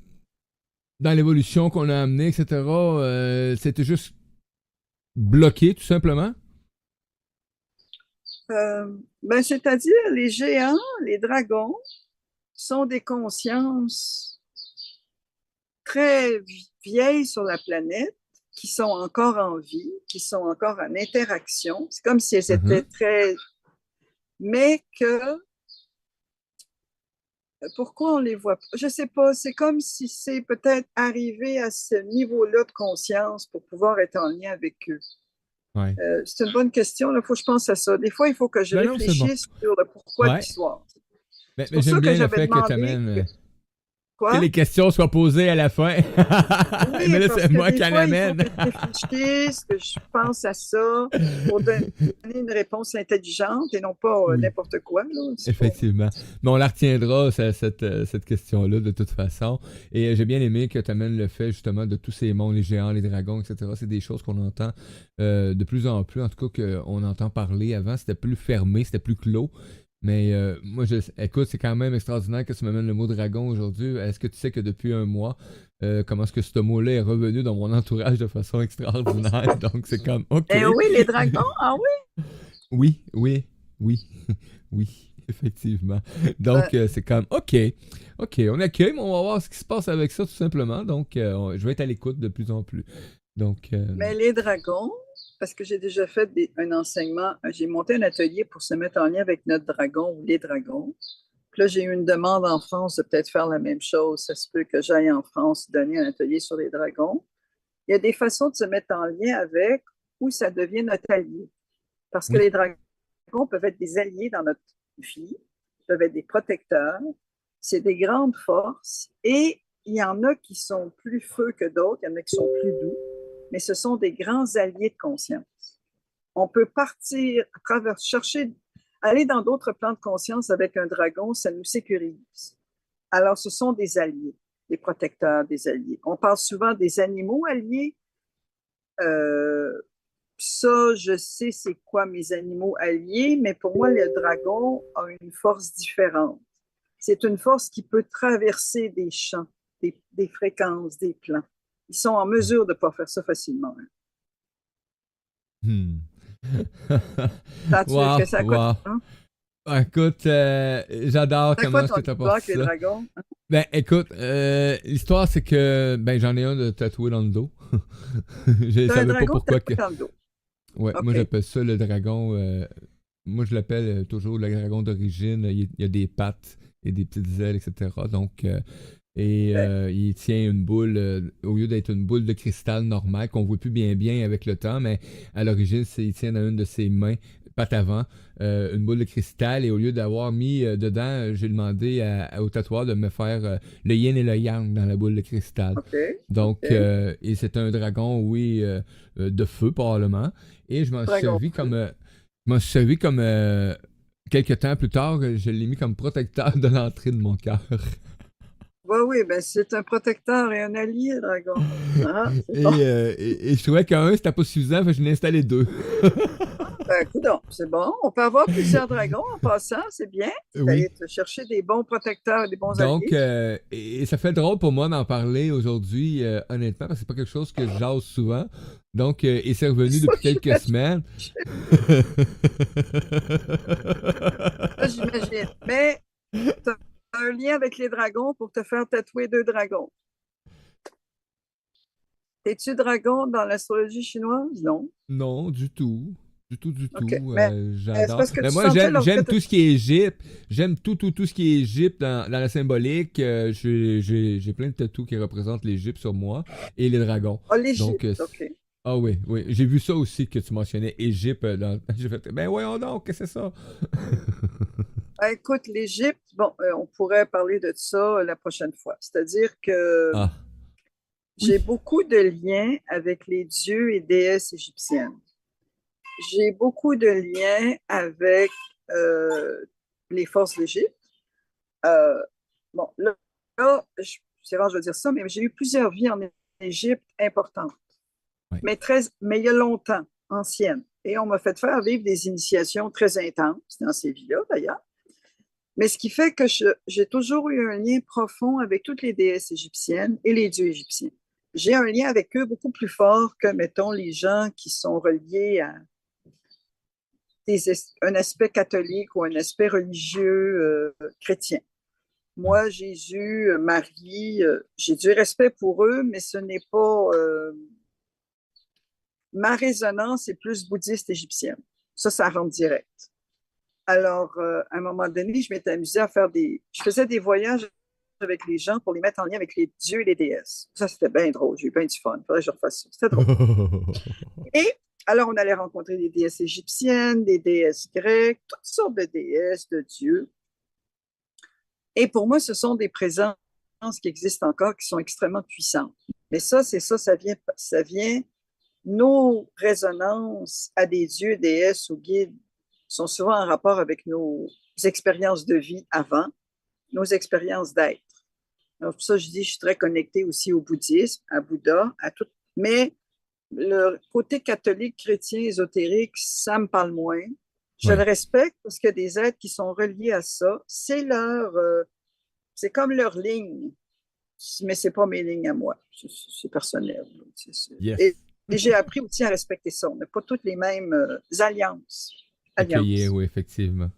Speaker 1: dans l'évolution qu'on a amenée, etc., c'était juste bloqué, tout simplement.
Speaker 2: Ben, c'est-à-dire, les géants, les dragons, sont des consciences très vieilles sur la planète, qui sont encore en vie, qui sont encore en interaction. C'est comme si elles étaient
Speaker 1: Mhm.
Speaker 2: très... Mais que pourquoi on les voit pas? Je sais pas, c'est comme si c'est peut-être arrivé à ce niveau-là de conscience pour pouvoir être en lien avec eux.
Speaker 1: Ouais.
Speaker 2: C'est une bonne question, il faut que je pense à ça. Des fois, il faut que je
Speaker 1: Ben non, c'est bon.
Speaker 2: réfléchisse sur le pourquoi de
Speaker 1: Ouais.
Speaker 2: l'histoire. C'est
Speaker 1: Mais
Speaker 2: pour
Speaker 1: j'aime
Speaker 2: ça que
Speaker 1: bien le
Speaker 2: j'avais
Speaker 1: fait que tu
Speaker 2: demandé
Speaker 1: amènes. Que
Speaker 2: Quoi?
Speaker 1: les questions soient posées à la fin.
Speaker 2: Oui,
Speaker 1: Mais là,
Speaker 2: parce
Speaker 1: c'est
Speaker 2: que
Speaker 1: moi
Speaker 2: des
Speaker 1: qui en
Speaker 2: fois, il faut
Speaker 1: amène.
Speaker 2: que je réfléchisse, que je pense à ça pour donner une réponse intelligente et non pas
Speaker 1: Oui.
Speaker 2: n'importe quoi, là. C'est pas...
Speaker 1: Effectivement. Mais on la retiendra, cette question-là, de toute façon. Et j'ai bien aimé que tu amènes le fait, justement, de tous ces mondes, les géants, les dragons, etc. C'est des choses qu'on entend de plus en plus, en tout cas, qu'on entend parler. Avant, c'était plus fermé, c'était plus clos. Mais moi, écoute, c'est quand même extraordinaire que tu m'amènes le mot dragon aujourd'hui. Est-ce que tu sais que depuis un mois, comment est-ce que ce mot-là est revenu dans mon entourage de façon extraordinaire? Donc, c'est comme, OK.
Speaker 2: Eh oui, les dragons, ah oui?
Speaker 1: Oui, oui, oui, oui, effectivement.
Speaker 2: Ben,
Speaker 1: Donc, c'est comme, OK, OK, on accueille, mais on va voir ce qui se passe avec ça, tout simplement. Donc, je vais être à l'écoute de plus en plus. Donc,
Speaker 2: mais les dragons, parce que j'ai déjà fait un enseignement, j'ai monté un atelier pour se mettre en lien avec notre dragon ou les dragons. Puis là, j'ai eu une demande en France de peut-être faire la même chose. Ça se peut que j'aille en France donner un atelier sur les dragons. Il y a des façons de se mettre en lien avec où ça devient notre allié. Parce que
Speaker 1: oui.
Speaker 2: les dragons peuvent être des alliés dans notre vie, peuvent être des protecteurs. C'est des grandes forces. Et il y en a qui sont plus feux que d'autres, il y en a qui sont plus doux, mais ce sont des grands alliés de conscience. On peut partir à travers, chercher, aller dans d'autres plans de conscience avec un dragon, ça nous sécurise. Alors, ce sont des alliés, des protecteurs, des alliés. On parle souvent des animaux alliés. Euh, Ça, je sais c'est quoi mes animaux alliés, mais pour moi, le dragon a une force différente. C'est une force qui peut traverser des champs, des fréquences, des plans. Ils sont en mesure de ne pas faire ça facilement. Hein.
Speaker 1: Hmm.
Speaker 2: Est-ce
Speaker 1: Wow,
Speaker 2: que c'est à quoi tu
Speaker 1: wow.
Speaker 2: penses?
Speaker 1: Écoute, j'adore
Speaker 2: C'est à
Speaker 1: comment
Speaker 2: quoi
Speaker 1: est-ce que
Speaker 2: ton
Speaker 1: tu apportes
Speaker 2: histoire avec les
Speaker 1: ça.
Speaker 2: dragons?
Speaker 1: Ben, écoute, l'histoire, c'est que, ben, j'en ai un de tatoué dans le dos. Je
Speaker 2: Tu as un
Speaker 1: savais pas
Speaker 2: dragon
Speaker 1: pourquoi
Speaker 2: tatoué
Speaker 1: que.
Speaker 2: dans le dos.
Speaker 1: Ouais, moi,
Speaker 2: OK.
Speaker 1: j'appelle ça le dragon. Moi, je l'appelle toujours le dragon d'origine. Il y a des pattes et des petites ailes, etc. Donc,
Speaker 2: Ben,
Speaker 1: il tient une boule, au lieu d'être une boule de cristal normale, qu'on voit plus bien bien avec le temps, mais à l'origine, il tient dans une de ses mains, patte avant, une boule de cristal. Et au lieu d'avoir mis dedans, j'ai demandé au tatoueur de me faire le yin et le yang dans la boule de cristal.
Speaker 2: OK.
Speaker 1: Donc,
Speaker 2: OK.
Speaker 1: et c'est un dragon, oui, de feu, probablement. Et je m'en suis
Speaker 2: Dragon
Speaker 1: servi
Speaker 2: feu.
Speaker 1: comme. Je m'en suis servi comme. Quelques temps plus tard, je l'ai mis comme protecteur de l'entrée de mon cœur.
Speaker 2: Oui, oui, ben c'est un protecteur et un allié, dragon. Ah, c'est bon.
Speaker 1: Et je trouvais qu'un, c'était pas suffisant, fait que je l'ai installé deux.
Speaker 2: Ben, coudonc, c'est bon. On peut avoir plusieurs dragons en passant, c'est bien. Tu es
Speaker 1: Oui.
Speaker 2: allé te chercher des bons protecteurs et des bons
Speaker 1: Donc,
Speaker 2: alliés.
Speaker 1: et ça fait drôle pour moi d'en parler aujourd'hui, honnêtement, parce que c'est pas quelque chose que je jase souvent. Donc, et c'est revenu
Speaker 2: Ça,
Speaker 1: depuis quelques
Speaker 2: j'imagine.
Speaker 1: semaines.
Speaker 2: Ça, j'imagine. Mais tu as un lien avec les dragons pour te faire tatouer deux dragons. Es-tu dragon dans l'astrologie chinoise? Non.
Speaker 1: Non, du tout. Du tout, du
Speaker 2: OK.
Speaker 1: tout.
Speaker 2: Mais c'est
Speaker 1: J'adore.
Speaker 2: parce que
Speaker 1: Mais
Speaker 2: tu
Speaker 1: moi,
Speaker 2: sentais
Speaker 1: j'aime
Speaker 2: l'orchestre.
Speaker 1: tout ce qui est Égypte. J'aime tout ce qui est Égypte dans la symbolique. J'ai plein de tatous qui représentent l'Égypte sur moi et les dragons.
Speaker 2: Ah,
Speaker 1: Donc,
Speaker 2: l'Égypte, OK.
Speaker 1: ah oui, oui. J'ai vu ça aussi que tu mentionnais Égypte. J'ai fait, ben voyons donc, qu'est-ce que c'est ça?
Speaker 2: Ben, écoute, l'Égypte, bon, on pourrait parler de ça la prochaine fois. C'est-à-dire que
Speaker 1: Ah, oui.
Speaker 2: j'ai beaucoup de liens avec les dieux et déesses égyptiennes. J'ai beaucoup de liens avec euh, les forces d'Égypte. Euh, bon, c'est rare, je veux dire ça, mais j'ai eu plusieurs vies en Égypte importantes,
Speaker 1: Ouais.
Speaker 2: mais il y a longtemps, anciennes. Et on m'a fait faire vivre des initiations très intenses dans ces vies-là, d'ailleurs. Mais ce qui fait que j'ai toujours eu un lien profond avec toutes les déesses égyptiennes et les dieux égyptiens. J'ai un lien avec eux beaucoup plus fort que, mettons, les gens qui sont reliés à un aspect catholique ou un aspect religieux chrétien.
Speaker 1: Ouais.
Speaker 2: Moi, Jésus, Marie, j'ai du respect pour eux, mais ce n'est pas... ma résonance est plus bouddhiste égyptienne. Ça rentre direct. Alors, à un moment donné, je m'étais amusée à faire des... Je faisais des voyages avec les gens pour les mettre en lien avec les dieux et les déesses. Ça, c'était bien drôle. J'ai eu bien du fun. Il faudrait que je refasse ça. C'était drôle. Et alors, on allait rencontrer des déesses égyptiennes, des déesses grecques, toutes sortes de déesses, de dieux. Et pour moi, ce sont des présents qui existent encore, qui sont extrêmement puissantes. Mais ça vient, nos résonances à des dieux, déesses ou guides sont souvent en rapport avec nos expériences de vie avant, nos expériences d'être. Alors, pour ça, je dis, je suis très connectée aussi au bouddhisme, à Bouddha, à tout. Mais le côté catholique, chrétien, ésotérique, ça me parle moins. Je le
Speaker 1: Ouais.
Speaker 2: respecte parce qu'il y a des êtres qui sont reliés à ça. C'est comme leur ligne, mais c'est pas mes lignes à moi. C'est personnel.
Speaker 1: Yes.
Speaker 2: Et j'ai appris aussi à respecter ça. On n'a pas toutes les mêmes alliances.
Speaker 1: Accueillir,
Speaker 2: Alliances.
Speaker 1: oui, effectivement.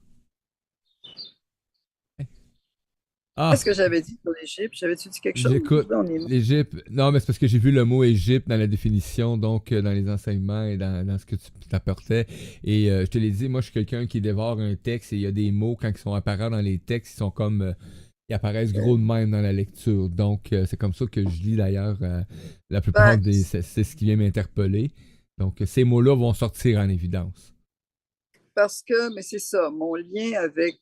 Speaker 1: Ah,
Speaker 2: Qu'est-ce que j'avais dit sur l'Égypte? J'avais-tu dit quelque chose?
Speaker 1: j'écoute.
Speaker 2: Là, on est loin.
Speaker 1: L'Égypte. Non, mais c'est parce que j'ai vu le mot Égypte dans la définition, donc dans les enseignements et dans ce que tu t'apportais. Et je te l'ai dit, moi, je suis quelqu'un qui dévore un texte et il y a des mots, quand ils sont apparents dans les textes, ils sont comme. Ils apparaissent gros de même dans la lecture. Donc, c'est comme ça que je lis d'ailleurs la plupart
Speaker 2: Ben,
Speaker 1: des. C'est ce qui vient m'interpeller. Donc, ces mots-là vont sortir en évidence.
Speaker 2: mais c'est ça, mon lien avec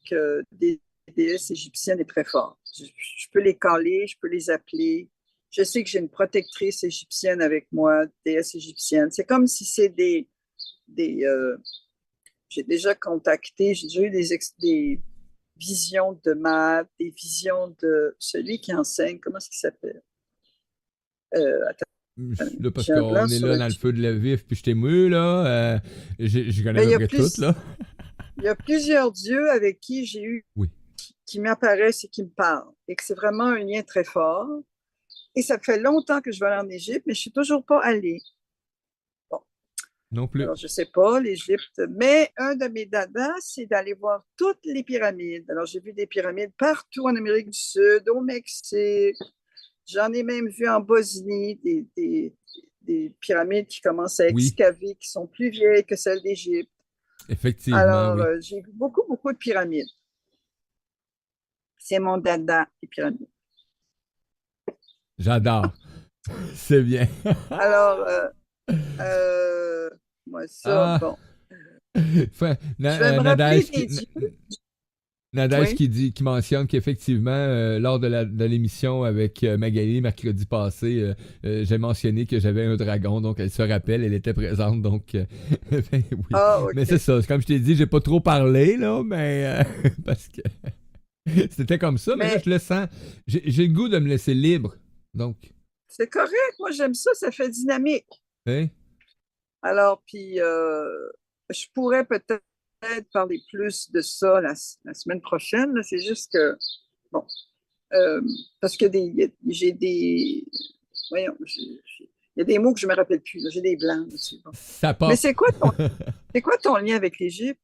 Speaker 2: des déesses égyptiennes est très fort. Je peux les caler, je peux les appeler. Je sais que j'ai une protectrice égyptienne avec moi, déesse égyptienne. C'est comme si c'est des j'ai déjà contacté, j'ai déjà eu des visions de maths, des visions de celui qui enseigne, comment est-ce qu'il s'appelle? Attends,
Speaker 1: Là, parce
Speaker 2: j'ai un blanc
Speaker 1: qu'on est
Speaker 2: sur
Speaker 1: là
Speaker 2: le...
Speaker 1: dans le feu de la vif, puis je t'ai mou, là. Je connais
Speaker 2: Mais
Speaker 1: à peu près tout, là.
Speaker 2: il y a plusieurs dieux avec qui j'ai eu
Speaker 1: Oui.
Speaker 2: qui m'apparaissent et qui me parlent, et que c'est vraiment un lien très fort. Et ça fait longtemps que je vais aller en Égypte, mais je suis toujours pas allée. Bon,
Speaker 1: Non plus.
Speaker 2: alors je sais pas, l'Égypte, mais un de mes dadas, c'est d'aller voir toutes les pyramides. Alors j'ai vu des pyramides partout en Amérique du Sud, au Mexique. J'en ai même vu en Bosnie des pyramides qui commencent à
Speaker 1: Oui,
Speaker 2: excaver, qui sont plus vieilles que celles d'Égypte.
Speaker 1: effectivement,
Speaker 2: Alors,
Speaker 1: oui.
Speaker 2: j'ai vu beaucoup, beaucoup de pyramides. C'est mon dada, les pyramides.
Speaker 1: J'adore. C'est bien.
Speaker 2: Alors, moi, ça,
Speaker 1: Ah.
Speaker 2: bon.
Speaker 1: Enfin,
Speaker 2: Je vais me rappeler
Speaker 1: Nadège
Speaker 2: des dieux.
Speaker 1: Nadège
Speaker 2: Oui.
Speaker 1: qui mentionne qu'effectivement, lors de l'émission avec Magali mercredi passé, j'ai mentionné que j'avais un dragon, donc elle se rappelle, elle était présente, donc ben oui.
Speaker 2: Ah,
Speaker 1: Mais c'est
Speaker 2: OK.
Speaker 1: ça, comme je t'ai dit, j'ai pas trop parlé, là, mais parce que c'était comme ça, mais là,
Speaker 2: Mais
Speaker 1: je le sens. J'ai le goût de me laisser libre, donc,
Speaker 2: c'est correct. Moi, j'aime ça. Ça fait dynamique.
Speaker 1: hein?
Speaker 2: Alors, puis, je pourrais peut-être parler plus de ça la semaine prochaine. Là. C'est juste que, bon, euh, parce que j'ai des. Voyons, il y a des mots que je ne me rappelle plus. Là. J'ai des blancs dessus. Bon.
Speaker 1: Ça
Speaker 2: Mais
Speaker 1: pop.
Speaker 2: c'est quoi ton lien avec l'Égypte?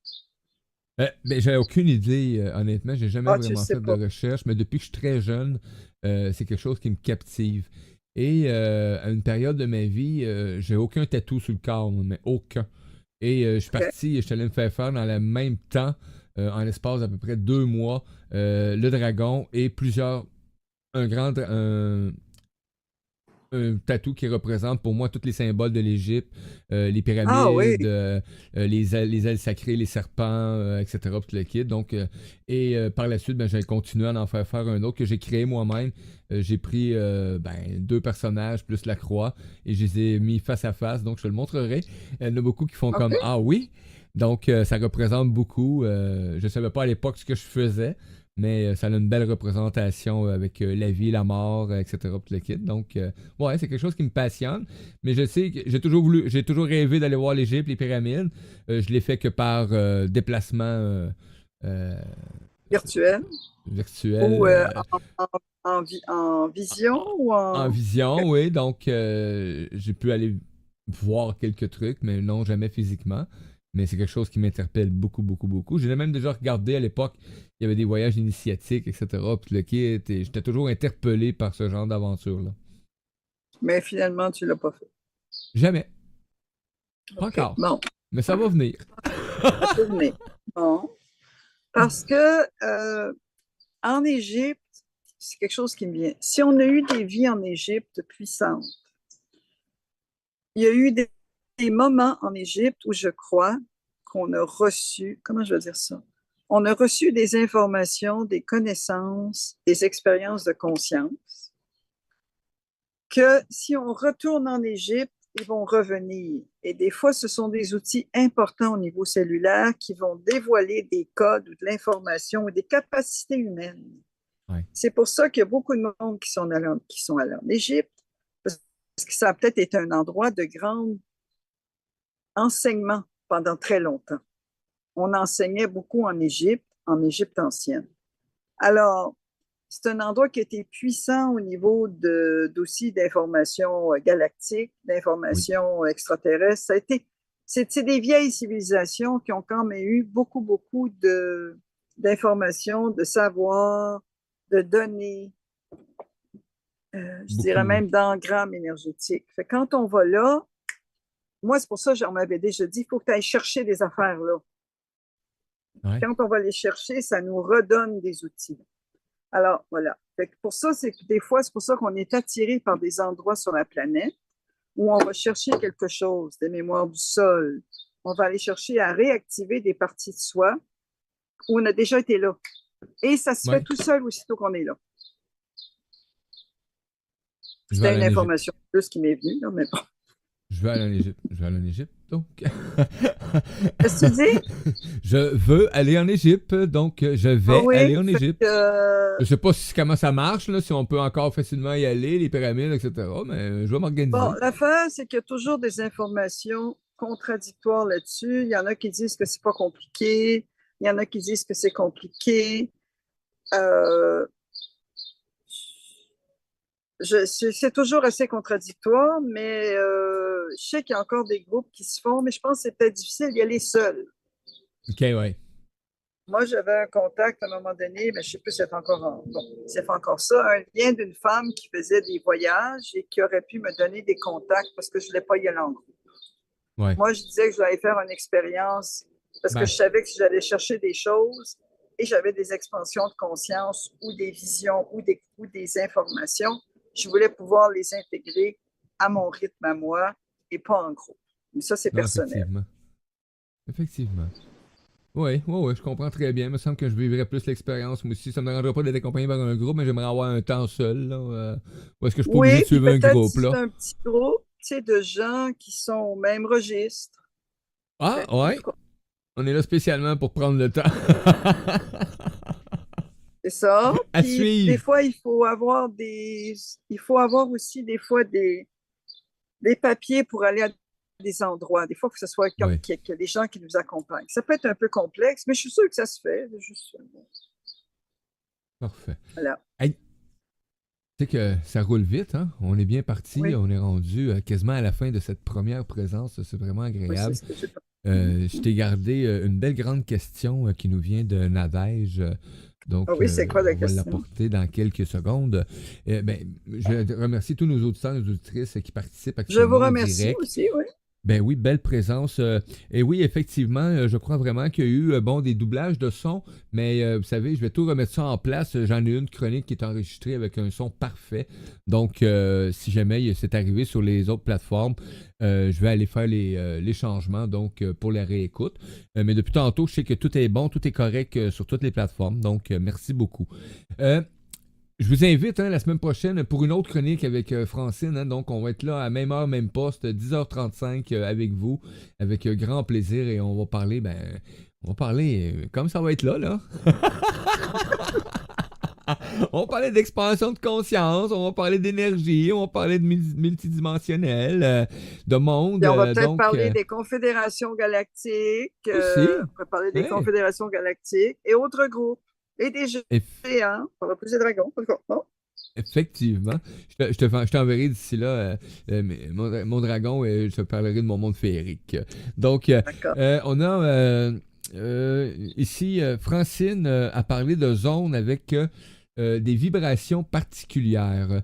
Speaker 1: Ben, j'avais aucune idée, honnêtement. J'ai jamais
Speaker 2: Ah, tu ne
Speaker 1: vraiment
Speaker 2: sais
Speaker 1: fait de
Speaker 2: pas.
Speaker 1: recherche, mais depuis que je suis très jeune, c'est quelque chose qui me captive. Et à une période de ma vie, j'ai aucun tatou sur le corps, moi, mais aucun. Et je suis
Speaker 2: OK.
Speaker 1: parti et je suis allé me faire faire dans le même temps, en l'espace d'à peu près 2 mois, le dragon et un tatou qui représente pour moi tous les symboles de l'Égypte, les
Speaker 2: Ah oui.
Speaker 1: pyramides, les ailes sacrées, les serpents, etc. Tout le kit. Donc, par la suite, ben, j'ai continué à en faire un autre que j'ai créé moi-même. J'ai pris deux personnages plus la croix et je les ai mis face à face. Donc, je te le montrerai. Il y en a beaucoup qui font comme
Speaker 2: OK.
Speaker 1: Ah oui. Donc, ça représente beaucoup. Je ne savais pas à l'époque ce que je faisais. Mais ça a une belle représentation avec la vie, la mort, etc. Tout le kit. Donc, ouais, c'est quelque chose qui me passionne. Mais je sais que j'ai toujours rêvé d'aller voir l'Égypte, les pyramides. Je l'ai fait que par déplacement euh,
Speaker 2: Virtuel
Speaker 1: virtuel,
Speaker 2: ou en vision ou
Speaker 1: en
Speaker 2: en.
Speaker 1: vision,
Speaker 2: OK.
Speaker 1: oui. Donc, j'ai pu aller voir quelques trucs, mais non, jamais physiquement. Mais c'est quelque chose qui m'interpelle beaucoup, beaucoup, beaucoup. J'ai même déjà regardé à l'époque, il y avait des voyages initiatiques, etc. Puis le kit, et j'étais toujours interpellé par ce genre d'aventure-là.
Speaker 2: Mais finalement, tu ne l'as pas fait.
Speaker 1: Jamais. Pas
Speaker 2: OK.
Speaker 1: encore.
Speaker 2: Bon,
Speaker 1: Mais ça va venir.
Speaker 2: ça peut venir. Bon. Parce que en Égypte, c'est quelque chose qui me vient. Si on a eu des vies en Égypte puissantes, il y a eu des moments en Égypte où je crois qu'on a reçu, comment je vais dire ça? On a reçu des informations, des connaissances, des expériences de conscience que si on retourne en Égypte, ils vont revenir. Et des fois, ce sont des outils importants au niveau cellulaire qui vont dévoiler des codes ou de l'information ou des capacités humaines.
Speaker 1: Ouais.
Speaker 2: C'est pour ça qu'il y a beaucoup de monde qui sont allés en Égypte, parce que ça a peut-être été un endroit de grand enseignement pendant très longtemps. On enseignait beaucoup en Égypte ancienne. Alors, c'est un endroit qui a été puissant au niveau d'aussi d'informations galactiques,
Speaker 1: Oui.
Speaker 2: d'informations extraterrestres. C'est des vieilles civilisations qui ont quand même eu beaucoup d'informations, de savoir, de données, je dirais
Speaker 1: Beaucoup.
Speaker 2: même d'engrammes énergétiques. Fait, quand on va là, moi, c'est pour ça que on m'avait déjà dit, il faut que tu ailles chercher des affaires là.
Speaker 1: Ouais.
Speaker 2: Quand on va les chercher, ça nous redonne des outils. Alors, voilà. Fait que pour ça, c'est que des fois, c'est pour ça qu'on est attiré par des endroits sur la planète où on va chercher quelque chose, des mémoires du sol. On va aller chercher à réactiver des parties de soi où on a déjà été là. Et ça se fait
Speaker 1: Ouais.
Speaker 2: tout seul aussitôt qu'on est là.
Speaker 1: Je vais
Speaker 2: C'était
Speaker 1: aller
Speaker 2: une
Speaker 1: en Égypte.
Speaker 2: information plus qui m'est venue, là, mais bon.
Speaker 1: Je vais aller en Égypte. Je vais aller en Égypte, donc.
Speaker 2: Qu'est-ce que tu dis?
Speaker 1: Je veux aller en Égypte, donc je
Speaker 2: Ah
Speaker 1: vais aller
Speaker 2: oui,
Speaker 1: en
Speaker 2: fait que,
Speaker 1: Égypte. Je sais pas comment ça marche, là, si on peut encore facilement y aller, les pyramides, etc. Mais je vais
Speaker 2: bon,
Speaker 1: m'organiser.
Speaker 2: l'affaire, c'est qu'il y a toujours des informations contradictoires là-dessus. Il y en a qui disent que c'est pas compliqué. Il y en a qui disent que c'est compliqué. Euh, c'est toujours assez contradictoire, mais je sais qu'il y a encore des groupes qui se font, mais je pense que c'est peut-être difficile d'y aller seul.
Speaker 1: Ok, ouais.
Speaker 2: Moi, j'avais un contact à un moment donné, mais je ne sais plus si c'est encore ça, un lien d'une femme qui faisait des voyages et qui aurait pu me donner des contacts parce que je ne voulais pas y aller en groupe.
Speaker 1: Ouais.
Speaker 2: Moi, je disais que je voulais faire une expérience parce que
Speaker 1: Ben,
Speaker 2: je savais que si j'allais chercher des choses et j'avais des expansions de conscience ou des visions ou des informations, je voulais pouvoir les intégrer à mon rythme à moi et pas en groupe. Mais ça, c'est
Speaker 1: non,
Speaker 2: personnel.
Speaker 1: effectivement. Effectivement. Oui, ouais, ouais, je comprends très bien. Il me semble que je vivrais plus l'expérience. Moi aussi, ça me rendrait pas d'être accompagné par un groupe, mais j'aimerais avoir un temps seul, là. Où est-ce que je suis pas obligé
Speaker 2: Oui,
Speaker 1: de
Speaker 2: puis
Speaker 1: suivre un
Speaker 2: peut-être
Speaker 1: groupe,
Speaker 2: si c'est
Speaker 1: là?
Speaker 2: un petit groupe, tu sais, de gens qui sont au même registre.
Speaker 1: Ah,
Speaker 2: Ben, en
Speaker 1: ouais.
Speaker 2: tout cas,
Speaker 1: On est là spécialement pour prendre le temps.
Speaker 2: c'est ça.
Speaker 1: À
Speaker 2: Puis des
Speaker 1: suivre.
Speaker 2: fois, il faut avoir aussi des fois des papiers pour aller à des endroits. Des fois, il faut que ce soit
Speaker 1: Oui,
Speaker 2: que des gens qui nous accompagnent. Ça peut être un peu complexe, mais je suis sûre que ça se fait. Juste,
Speaker 1: parfait.
Speaker 2: voilà.
Speaker 1: Hey, tu sais que ça roule vite, hein? On est bien parti.
Speaker 2: Oui,
Speaker 1: On est rendu quasiment à la fin de cette première présence. C'est vraiment
Speaker 2: oui, c'est
Speaker 1: agréable.
Speaker 2: ce que j'ai pas.
Speaker 1: Je t'ai gardé une belle grande question qui nous vient de Nadège.
Speaker 2: Ah
Speaker 1: Donc,
Speaker 2: oui, c'est quoi la
Speaker 1: on va
Speaker 2: question?
Speaker 1: l'apporter dans quelques secondes. Je remercie tous nos auditeurs et nos auditrices qui participent
Speaker 2: Je vous
Speaker 1: actuellement au
Speaker 2: remercie
Speaker 1: direct.
Speaker 2: aussi, oui.
Speaker 1: Ben oui, belle présence. Et oui, effectivement, je crois vraiment qu'il y a eu bon, des doublages de son, mais vous savez, je vais tout remettre ça en place. J'en ai une chronique qui est enregistrée avec un son parfait. Donc, si jamais c'est arrivé sur les autres plateformes, je vais aller faire les changements donc pour la réécoute. Mais depuis tantôt, je sais que tout est bon, tout est correct sur toutes les plateformes. Donc, merci beaucoup. Je vous invite la semaine prochaine pour une autre chronique avec Francine. Donc, on va être là à même heure, même poste, 10h35 avec vous, avec grand plaisir. Et on va parler comme ça va être là. On va parler d'expansion de conscience, on va parler d'énergie, on va parler de multidimensionnel, de monde.
Speaker 2: Puis on va peut-être
Speaker 1: Donc,
Speaker 2: parler des confédérations galactiques,
Speaker 1: aussi,
Speaker 2: on va parler des
Speaker 1: ouais,
Speaker 2: confédérations galactiques et autres groupes. Et des géants, on va plus des dragons. Bon,
Speaker 1: effectivement. Je t'enverrai d'ici là mon dragon et je te parlerai de mon monde féerique. Donc,
Speaker 2: d'accord.
Speaker 1: on a ici Francine a parlé de zones avec des vibrations particulières.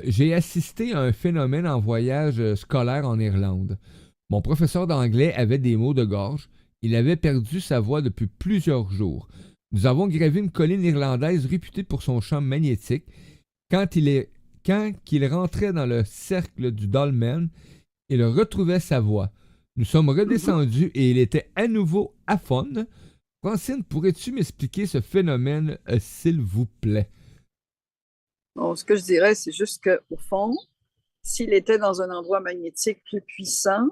Speaker 1: J'ai assisté à un phénomène en voyage scolaire en Irlande. Mon professeur d'anglais avait des maux de gorge. Il avait perdu sa voix depuis plusieurs jours. Nous avons gravé une colline irlandaise réputée pour son champ magnétique. Quand il rentrait dans le cercle du dolmen, il retrouvait sa voix. Nous sommes
Speaker 2: Mhm.
Speaker 1: redescendus et il était à nouveau aphone. Francine, pourrais-tu m'expliquer ce phénomène, s'il vous plaît?
Speaker 2: Bon, ce que je dirais, c'est juste qu'au fond, s'il était dans un endroit magnétique plus puissant,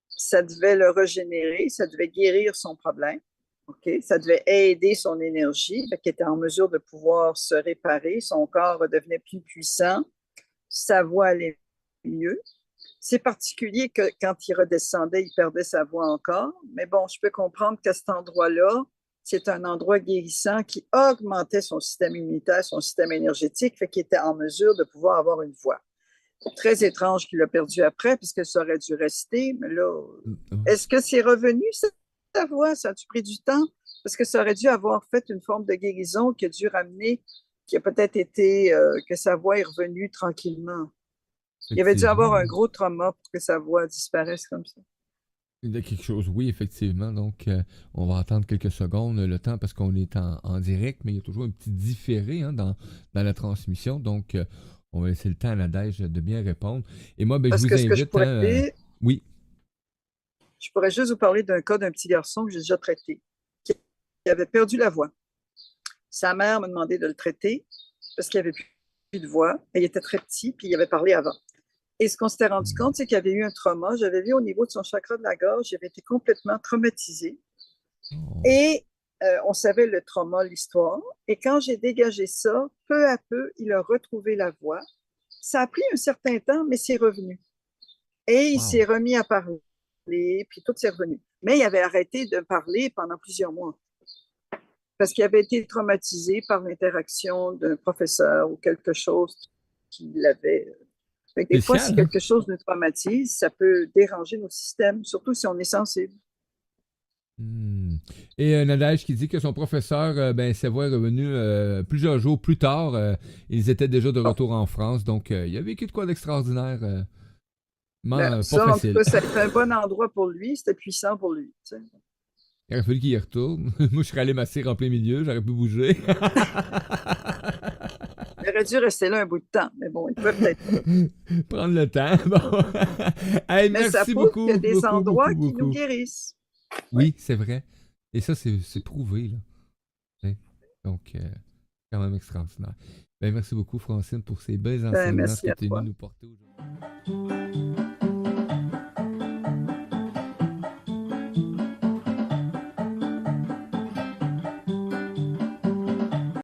Speaker 2: ça devait le régénérer, ça devait guérir son problème. OK? Ça devait aider son énergie, fait qu'il était en mesure de pouvoir se réparer, son corps devenait plus puissant, sa voix allait mieux. C'est particulier que quand il redescendait, il perdait sa voix encore, mais bon, je peux comprendre qu'à cet endroit-là, c'est un endroit guérissant qui augmentait son système immunitaire, son système énergétique, fait qu'il était en mesure de pouvoir avoir une voix. Très étrange qu'il a perdu après, puisque ça aurait dû rester. Mais là, est-ce que c'est revenu, sa voix? Ça a-tu pris du temps? Parce que ça aurait dû avoir fait une forme de guérison qui a dû ramener, qui a peut-être été que sa voix est revenue tranquillement. Il avait dû avoir un
Speaker 1: Effectivement.
Speaker 2: gros trauma pour que sa voix disparaisse comme ça.
Speaker 1: Il y a quelque chose, oui, effectivement. Donc, on va attendre quelques secondes le temps parce qu'on est en direct, mais il y a toujours un petit différé hein, dans la transmission. Donc, on va laisser le temps à Nadège de bien répondre. Et moi, ben, je
Speaker 2: Parce
Speaker 1: vous
Speaker 2: que ce que je
Speaker 1: invite.
Speaker 2: pourrais
Speaker 1: Hein,
Speaker 2: dire,
Speaker 1: oui.
Speaker 2: je pourrais juste vous parler d'un cas d'un petit garçon que j'ai déjà traité, qui avait perdu la voix. Sa mère m'a demandé de le traiter parce qu'il avait plus de voix. Il était très petit, puis il avait parlé avant. Et ce qu'on s'était rendu compte, c'est qu'il avait eu un trauma. J'avais vu au niveau de son chakra de la gorge, il avait été complètement traumatisé.
Speaker 1: Oh,
Speaker 2: Et on savait le trauma, l'histoire. Et quand j'ai dégagé ça, peu à peu, il a retrouvé la voix. Ça a pris un certain temps, mais c'est revenu. Et il
Speaker 1: wow.
Speaker 2: s'est remis à parler, puis tout s'est revenu. Mais il avait arrêté de parler pendant plusieurs mois parce qu'il avait été traumatisé par l'interaction d'un professeur ou quelque chose qui l'avait. Fait que des fois, si
Speaker 1: Spécial, hein?
Speaker 2: quelque chose nous traumatise, ça peut déranger nos systèmes, surtout si on est sensible.
Speaker 1: Hmm. Et Nadège qui dit que son professeur, ben, sa voix est revenue plusieurs jours plus tard. Ils étaient déjà de
Speaker 2: Bon,
Speaker 1: retour en France, donc il a vécu de quoi d'extraordinaire.
Speaker 2: ben,
Speaker 1: Pas
Speaker 2: ça, en tout
Speaker 1: facile.
Speaker 2: cas, ça a été un bon endroit pour lui, c'était puissant pour lui. Tu sais.
Speaker 1: Il aurait fallu qu'il y retourne. Moi, je serais allé m'asseoir en plein milieu, j'aurais pu bouger.
Speaker 2: Il aurait dû rester là un bout de temps, mais bon, il pouvait peut-être pas.
Speaker 1: Prendre le temps. Bon. Hey,
Speaker 2: Mais ça
Speaker 1: merci
Speaker 2: prouve qu'il y a
Speaker 1: beaucoup,
Speaker 2: des
Speaker 1: beaucoup, beaucoup,
Speaker 2: endroits qui nous
Speaker 1: beaucoup.
Speaker 2: guérissent. Oui.
Speaker 1: Oui, c'est vrai. Et ça, c'est prouvé, là. Hein? Donc, quand même extraordinaire. Ben, merci beaucoup, Francine, pour ces belles
Speaker 2: Ben,
Speaker 1: enseignements
Speaker 2: merci
Speaker 1: que
Speaker 2: à
Speaker 1: tu es venue
Speaker 2: toi.
Speaker 1: nous porter aujourd'hui.